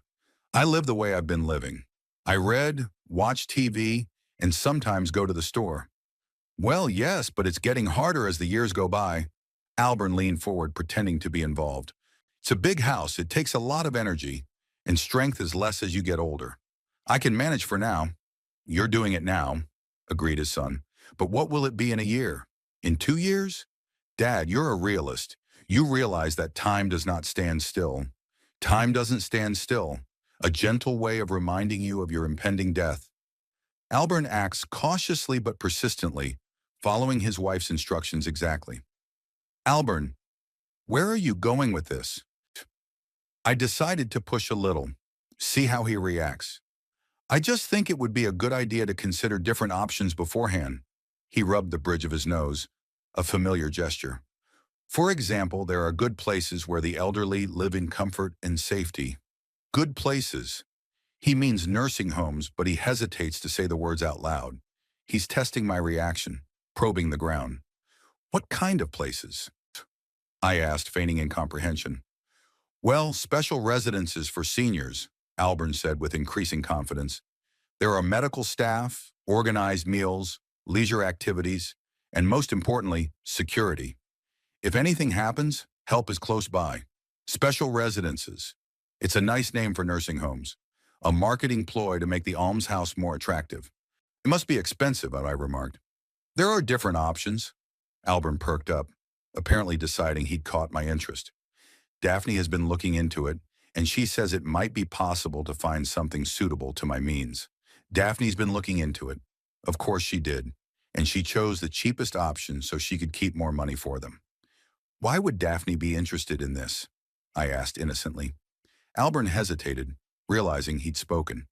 "I live the way I've been living. I read, watch TV, and sometimes go to the store." "Well, yes, but it's getting harder as the years go by." Albert leaned forward, pretending to be involved. It's a big house. It takes a lot of energy, and strength is less as you get older. I can manage for now. You're doing it now, agreed his son. But what will it be in a year? In 2 years? Dad, you're a realist. You realize that time does not stand still. Time doesn't stand still. A gentle way of reminding you of your impending death. Albert acts cautiously but persistently, following his wife's instructions exactly. Albert, where are you going with this? I decided to push a little, see how he reacts. I just think it would be a good idea to consider different options beforehand. He rubbed the bridge of his nose, a familiar gesture. For example, there are good places where the elderly live in comfort and safety. Good places. He means nursing homes, but he hesitates to say the words out loud. He's testing my reaction, probing the ground. What kind of places? I asked, feigning incomprehension. Well, special residences for seniors, Albert said with increasing confidence. There are medical staff, organized meals, leisure activities, and most importantly, security. If anything happens, help is close by. Special residences. It's a nice name for nursing homes. A marketing ploy to make the almshouse more attractive. It must be expensive, I remarked. There are different options. Albert perked up, apparently deciding he'd caught my interest. Daphne has been looking into it, and she says it might be possible to find something suitable to my means. Daphne's been looking into it. Of course she did, and she chose the cheapest option so she could keep more money for them. Why would Daphne be interested in this? I asked innocently. Albert hesitated, realizing he'd spoken.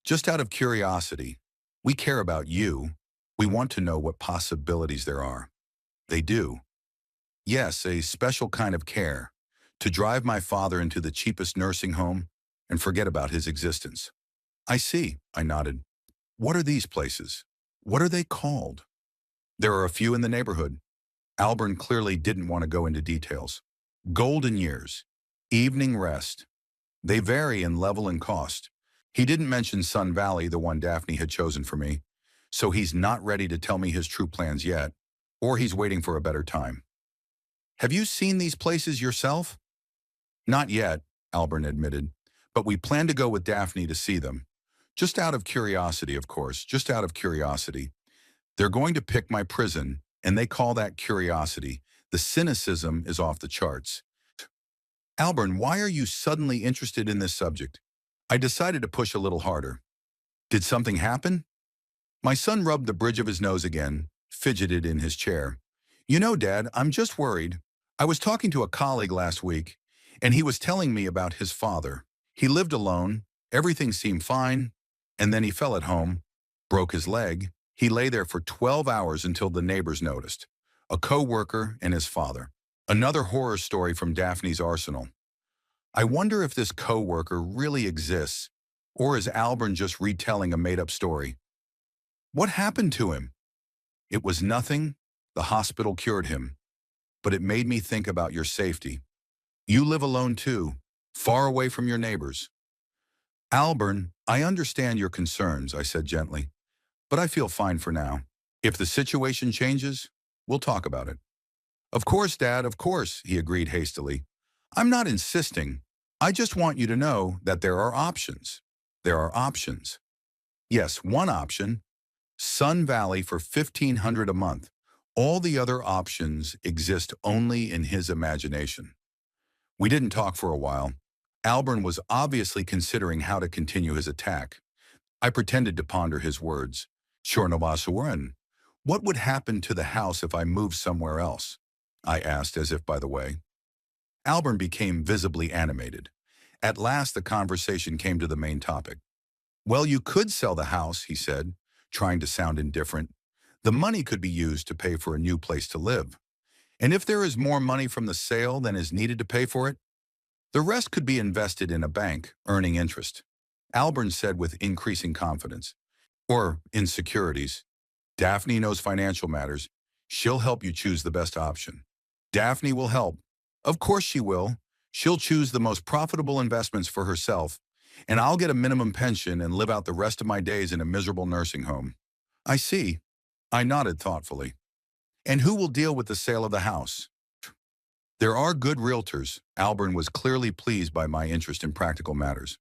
Just out of curiosity. We care about you. We want to know what possibilities there are. They do. Yes, a special kind of care. To drive my father into the cheapest nursing home and forget about his existence. I see, I nodded. What are these places? What are they called? There are a few in the neighborhood. Albert clearly didn't want to go into details. Golden years. Evening rest. They vary in level and cost. He didn't mention Sun Valley, the one Daphne had chosen for me, so he's not ready to tell me his true plans yet, or he's waiting for a better time. Have you seen these places yourself? Not yet, Albert admitted, but we plan to go with Daphne to see them. Just out of curiosity, of course, just out of curiosity. They're going to pick my prison, and they call that curiosity. The cynicism is off the charts. Albert, why are you suddenly interested in this subject? I decided to push a little harder. Did something happen? My son rubbed the bridge of his nose again, fidgeted in his chair. You know, Dad, I'm just worried. I was talking to a colleague last week, and he was telling me about his father. He lived alone, everything seemed fine, and then he fell at home, broke his leg. He lay there for 12 hours until the neighbors noticed. A co-worker and his father. Another horror story from Daphne's arsenal. I wonder if this co-worker really exists, or is Albert just retelling a made-up story? What happened to him? It was nothing. The hospital cured him. But it made me think about your safety. You live alone too, far away from your neighbors. Albert, I understand your concerns, I said gently, but I feel fine for now. If the situation changes, we'll talk about it. Of course, Dad, of course, he agreed hastily. I'm not insisting. I just want you to know that there are options. There are options. Yes, one option, Sun Valley for $1,500 a month. All the other options exist only in his imagination. We didn't talk for a while. Albert was obviously considering how to continue his attack. I pretended to ponder his words. Chornovasuren. What would happen to the house if I moved somewhere else? I asked as if by the way. Albert became visibly animated. At last the conversation came to the main topic. Well, you could sell the house, he said, trying to sound indifferent. The money could be used to pay for a new place to live. And if there is more money from the sale than is needed to pay for it, the rest could be invested in a bank, earning interest. Albert said with increasing confidence. Or in securities. Daphne knows financial matters. She'll help you choose the best option. Daphne will help. Of course she will. She'll choose the most profitable investments for herself, and I'll get a minimum pension and live out the rest of my days in a miserable nursing home. I see. I nodded thoughtfully. And who will deal with the sale of the house? There are good realtors. Albert was clearly pleased by my interest in practical matters.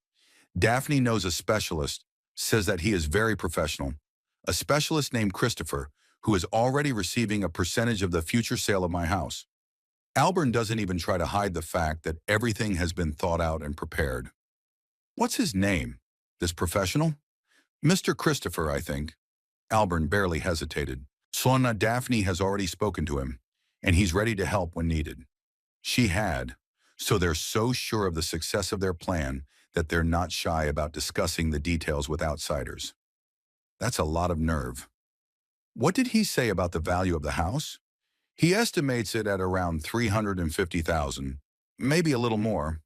Daphne knows a specialist, says that he is very professional. A specialist named Christopher, who is already receiving a percentage of the future sale of my house. Albert doesn't even try to hide the fact that everything has been thought out and prepared. What's his name? This professional? Mr. Christopher, I think. Albert barely hesitated. Sona Daphne has already spoken to him, and he's ready to help when needed. She had, so they're so sure of the success of their plan that they're not shy about discussing the details with outsiders. That's a lot of nerve. What did he say about the value of the house? He estimates it at around 350,000, maybe a little more.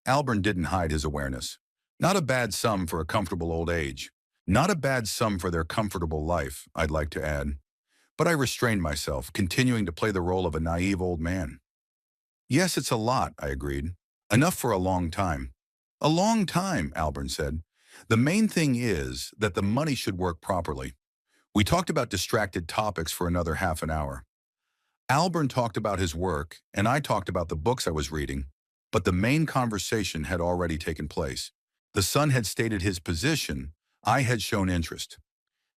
Albert didn't hide his awareness. Not a bad sum for a comfortable old age. Not a bad sum for their comfortable life, I'd like to add. But I restrained myself, continuing to play the role of a naive old man. Yes, it's a lot, I agreed. Enough for a long time. A long time, Albert said. The main thing is that the money should work properly. We talked about distracted topics for another half an hour. Albert talked about his work, and I talked about the books I was reading, but the main conversation had already taken place. The son had stated his position, I had shown interest.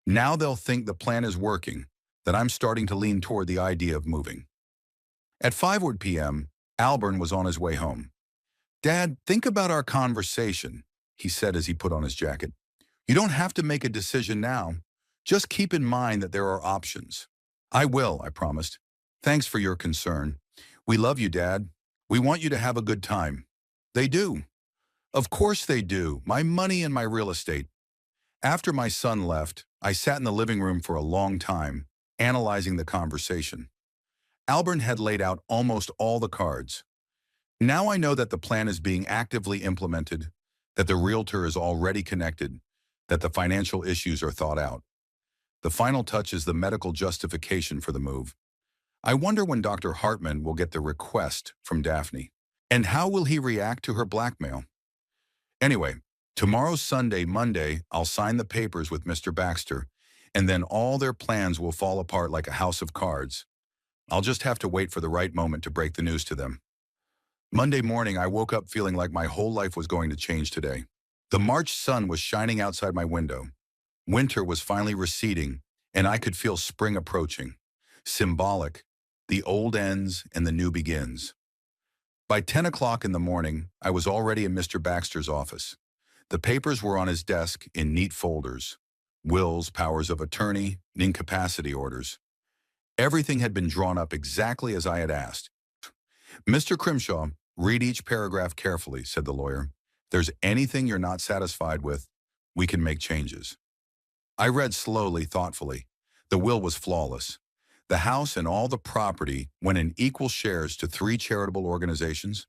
Now they'll think the plan is working, that I'm starting to lean toward the idea of moving. At 5 p.m., Albert was on his way home. Dad, think about our conversation, he said as he put on his jacket. You don't have to make a decision now. Just keep in mind that there are options. I will, I promised. Thanks for your concern. We love you, Dad. We want you to have a good time. They do. Of course they do. My money and my real estate. After my son left, I sat in the living room for a long time, analyzing the conversation. Albert had laid out almost all the cards. Now I know that the plan is being actively implemented, that the realtor is already connected, that the financial issues are thought out. The final touch is the medical justification for the move. I wonder when Dr. Hartman will get the request from Daphne. And how will he react to her blackmail? Anyway, tomorrow's Sunday, Monday, I'll sign the papers with Mr. Baxter, and then all their plans will fall apart like a house of cards. I'll just have to wait for the right moment to break the news to them. Monday morning, I woke up feeling like my whole life was going to change today. The March sun was shining outside my window. Winter was finally receding, and I could feel spring approaching. Symbolic, the old ends and the new begins. By 10 o'clock in the morning, I was already in Mr. Baxter's office. The papers were on his desk in neat folders. Wills, powers of attorney, and incapacity orders. Everything had been drawn up exactly as I had asked. Mr. Crimshaw, read each paragraph carefully, said the lawyer. If there's anything you're not satisfied with, we can make changes. I read slowly, thoughtfully. The will was flawless. The house and all the property went in equal shares to 3 charitable organizations,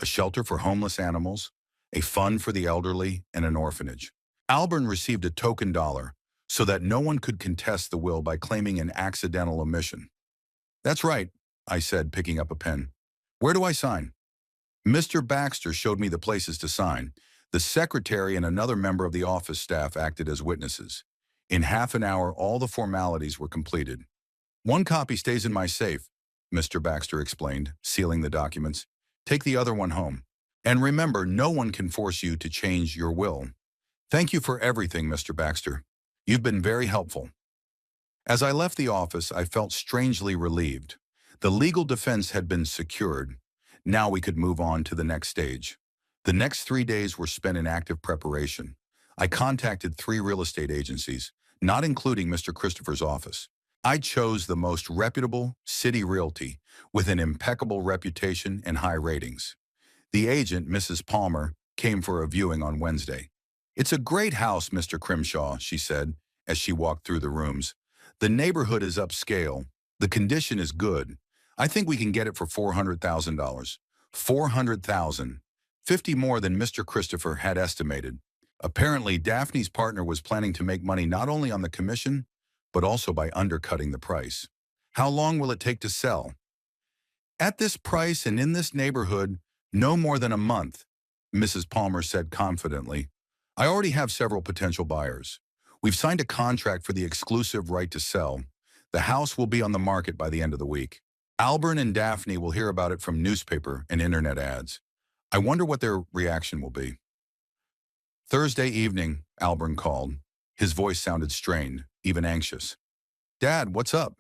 a shelter for homeless animals, a fund for the elderly, and an orphanage. Albert received a token dollar so that no one could contest the will by claiming an accidental omission. That's right, I said, picking up a pen. Where do I sign? Mr. Baxter showed me the places to sign. The secretary and another member of the office staff acted as witnesses. In half an hour, all the formalities were completed. One copy stays in my safe, Mr. Baxter explained, sealing the documents. Take the other one home. And remember, no one can force you to change your will. Thank you for everything, Mr. Baxter. You've been very helpful. As I left the office, I felt strangely relieved. The legal defense had been secured. Now we could move on to the next stage. The next 3 days were spent in active preparation. I contacted 3 real estate agencies, not including Mr. Christopher's office. I chose the most reputable, City Realty, with an impeccable reputation and high ratings. The agent, Mrs. Palmer, came for a viewing on Wednesday. It's a great house, Mr. Crimshaw, she said, as she walked through the rooms. The neighborhood is upscale. The condition is good. I think we can get it for $400,000. $400,000. 50 more than Mr. Christopher had estimated. Apparently, Daphne's partner was planning to make money not only on the commission, but also by undercutting the price. How long will it take to sell? At this price and in this neighborhood, no more than a month, Mrs. Palmer said confidently. I already have several potential buyers. We've signed a contract for the exclusive right to sell. The house will be on the market by the end of the week. Albert and Daphne will hear about it from newspaper and internet ads. I wonder what their reaction will be. Thursday evening, Albert called. His voice sounded strained, even anxious. Dad, what's up?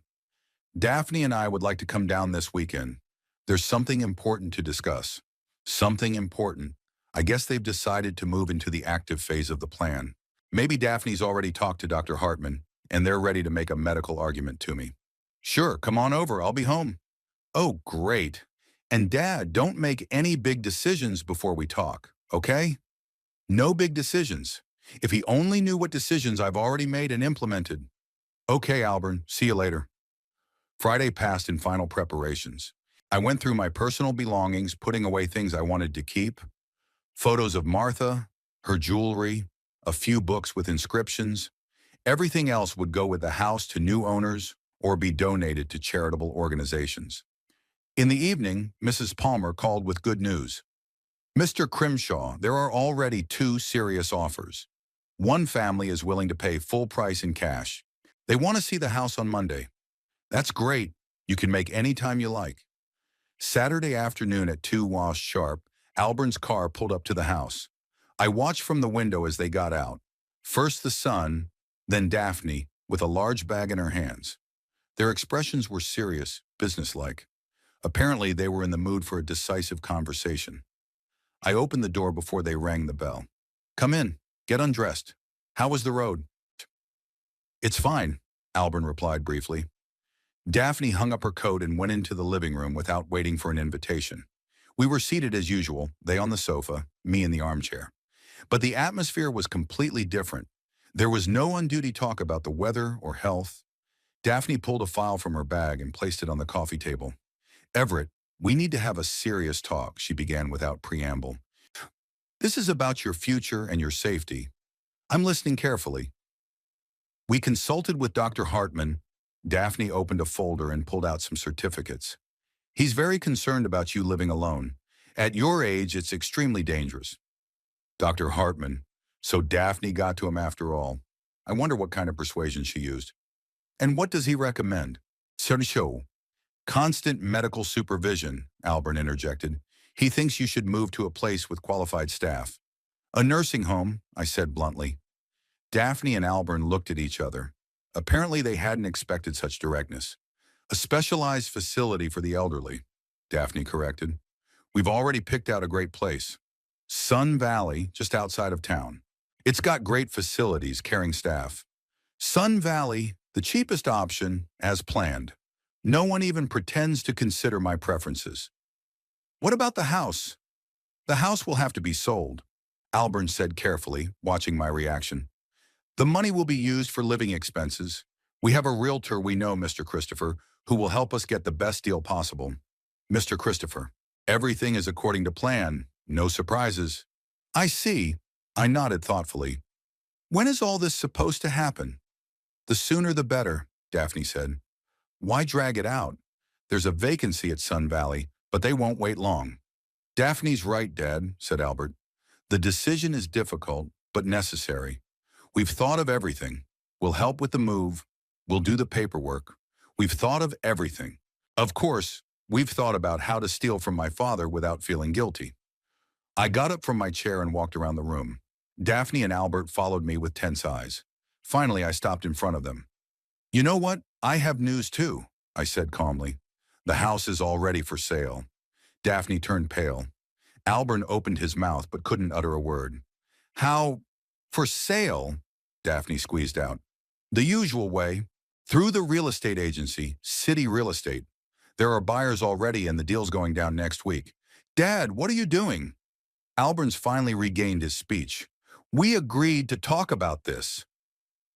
Daphne and I would like to come down this weekend. There's something important to discuss. Something important. I guess they've decided to move into the active phase of the plan. Maybe Daphne's already talked to Dr. Hartman, and they're ready to make a medical argument to me. Sure, come on over. I'll be home. Oh, great. And Dad, don't make any big decisions before we talk, okay? No big decisions. If he only knew what decisions I've already made and implemented. Okay, Albert, see you later. Friday passed in final preparations. I went through my personal belongings, putting away things I wanted to keep. Photos of Martha, her jewelry, a few books with inscriptions. Everything else would go with the house to new owners or be donated to charitable organizations. In the evening, Mrs. Palmer called with good news. Mr. Crimshaw, there are already two serious offers. One family is willing to pay full price in cash. They want to see the house on Monday. That's great. You can make any time you like. Saturday afternoon at 2 wash sharp, Albert's car pulled up to the house. I watched from the window as they got out. First the son, then Daphne, with a large bag in her hands. Their expressions were serious, businesslike. Apparently, they were in the mood for a decisive conversation. I opened the door before they rang the bell. Come in. Get undressed. How was the road? It's fine, Albert replied briefly. Daphne hung up her coat and went into the living room without waiting for an invitation. We were seated as usual, they on the sofa, me in the armchair. But the atmosphere was completely different. There was no on-duty talk about the weather or health. Daphne pulled a file from her bag and placed it on the coffee table. Everett, we need to have a serious talk, she began without preamble. This is about your future and your safety. I'm listening carefully. We consulted with Dr. Hartman. Daphne opened a folder and pulled out some certificates. He's very concerned about you living alone. At your age, it's extremely dangerous. Dr. Hartman. So Daphne got to him after all. I wonder what kind of persuasion she used. And what does he recommend? Show. Constant medical supervision, Albert interjected. He thinks you should move to a place with qualified staff. A nursing home, I said bluntly. Daphne and Albert looked at each other. Apparently they hadn't expected such directness. A specialized facility for the elderly, Daphne corrected. We've already picked out a great place. Sun Valley, just outside of town. It's got great facilities, caring staff. Sun Valley, the cheapest option, as planned. No one even pretends to consider my preferences. What about the house? The house will have to be sold, Albert said carefully, watching my reaction. The money will be used for living expenses. We have a realtor we know, Mr. Christopher, who will help us get the best deal possible. Mr. Christopher, everything is according to plan. No surprises. I see. I nodded thoughtfully. When is all this supposed to happen? The sooner the better, Daphne said. Why drag it out? There's a vacancy at Sun Valley, but they won't wait long. Daphne's right, Dad, said Albert. The decision is difficult, but necessary. We've thought of everything. We'll help with the move. We'll do the paperwork. We've thought of everything. Of course, we've thought about how to steal from my father without feeling guilty. I got up from my chair and walked around the room. Daphne and Albert followed me with tense eyes. Finally, I stopped in front of them. You know what? I have news too, I said calmly. The house is all ready for sale. Daphne turned pale. Albert opened his mouth but couldn't utter a word. How? For sale? Daphne squeezed out. The usual way. Through the real estate agency, City Real Estate. There are buyers already and the deal's going down next week. Dad, what are you doing? Albert's finally regained his speech. We agreed to talk about this.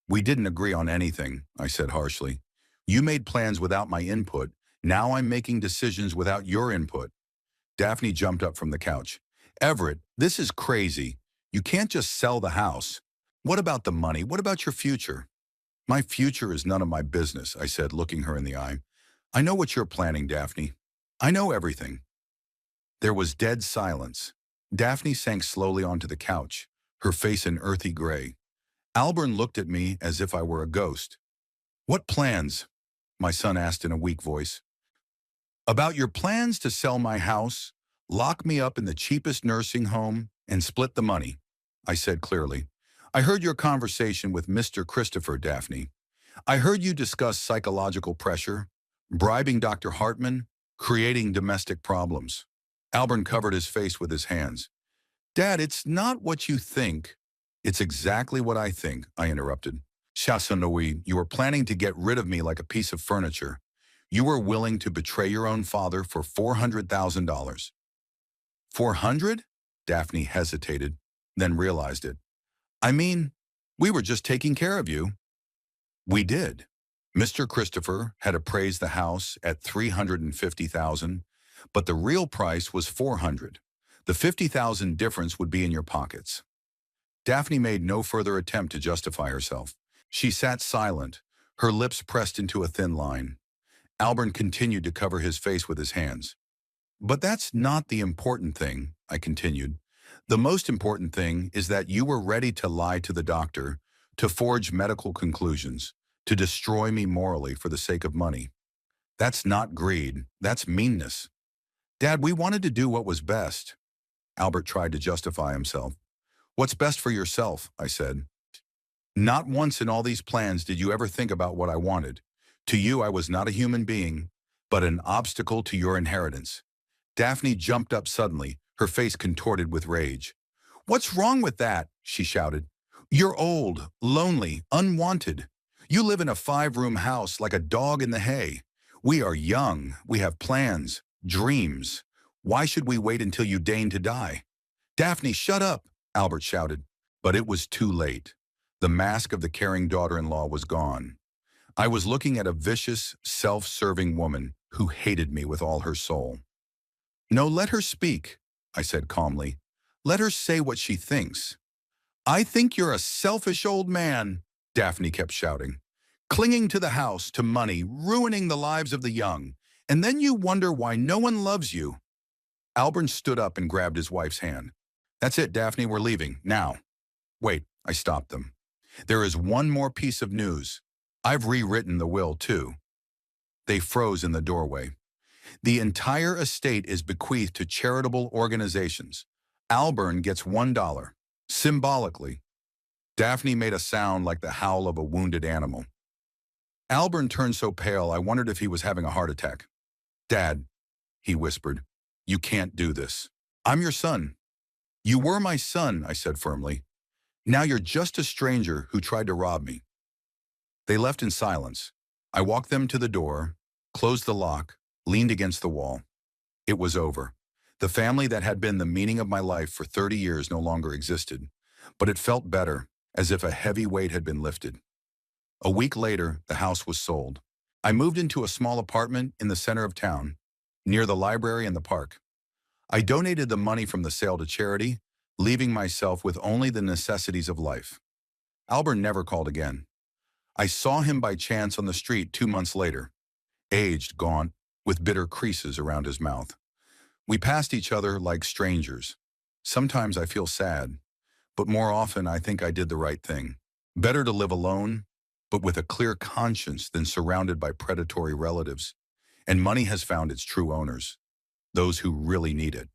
We didn't agree on anything, I said harshly. You made plans without my input. Now I'm making decisions without your input. Daphne jumped up from the couch. Everett, this is crazy. You can't just sell the house. What about the money? What about your future? My future is none of my business, I said, looking her in the eye. I know what you're planning, Daphne. I know everything. There was dead silence. Daphne sank slowly onto the couch, her face an earthy gray. Albert looked at me as if I were a ghost. What plans? My son asked in a weak voice. About your plans to sell my house, lock me up in the cheapest nursing home, and split the money, I said clearly. I heard your conversation with Mr. Christopher, Daphne. I heard you discuss psychological pressure, bribing Dr. Hartman, creating domestic problems. Albert covered his face with his hands. Dad, it's not what you think. It's exactly what I think, I interrupted. Chassanouille, you were planning to get rid of me like a piece of furniture. You were willing to betray your own father for $400,000. 400? Daphne hesitated, then realized it. I mean, we were just taking care of you. We did. Mr. Christopher had appraised the house at $350,000, but the real price was $400. The $50,000 difference would be in your pockets. Daphne made no further attempt to justify herself. She sat silent, her lips pressed into a thin line. Albert continued to cover his face with his hands. But that's not the important thing, I continued. The most important thing is that you were ready to lie to the doctor, to forge medical conclusions, to destroy me morally for the sake of money. That's not greed, that's meanness. Dad, we wanted to do what was best. Albert tried to justify himself. What's best for yourself, I said. Not once in all these plans did you ever think about what I wanted. To you, I was not a human being, but an obstacle to your inheritance. Daphne jumped up suddenly, her face contorted with rage. What's wrong with that? She shouted. You're old, lonely, unwanted. You live in a 5-room house like a dog in the hay. We are young, we have plans, dreams. Why should we wait until you deign to die? Daphne, shut up, Albert shouted. But it was too late. The mask of the caring daughter-in-law was gone. I was looking at a vicious, self-serving woman who hated me with all her soul. No, let her speak, I said calmly. Let her say what she thinks. I think you're a selfish old man, Daphne kept shouting. Clinging to the house, to money, ruining the lives of the young. And then you wonder why no one loves you. Albert stood up and grabbed his wife's hand. That's it, Daphne, we're leaving, now. Wait, I stopped them. There is one more piece of news. I've rewritten the will, too. They froze in the doorway. The entire estate is bequeathed to charitable organizations. Albert gets $1, symbolically. Daphne made a sound like the howl of a wounded animal. Albert turned so pale I wondered if he was having a heart attack. Dad, he whispered, you can't do this. I'm your son. You were my son, I said firmly. Now you're just a stranger who tried to rob me. They left in silence. I walked them to the door, closed the lock, leaned against the wall. It was over. The family that had been the meaning of my life for 30 years no longer existed, but it felt better, as if a heavy weight had been lifted. A week later, the house was sold. I moved into a small apartment in the center of town, near the library and the park. I donated the money from the sale to charity, leaving myself with only the necessities of life. Albert never called again. I saw him by chance on the street 2 months later, aged, gaunt, with bitter creases around his mouth. We passed each other like strangers. Sometimes I feel sad, but more often I think I did the right thing. Better to live alone, but with a clear conscience than surrounded by predatory relatives. And money has found its true owners, those who really need it.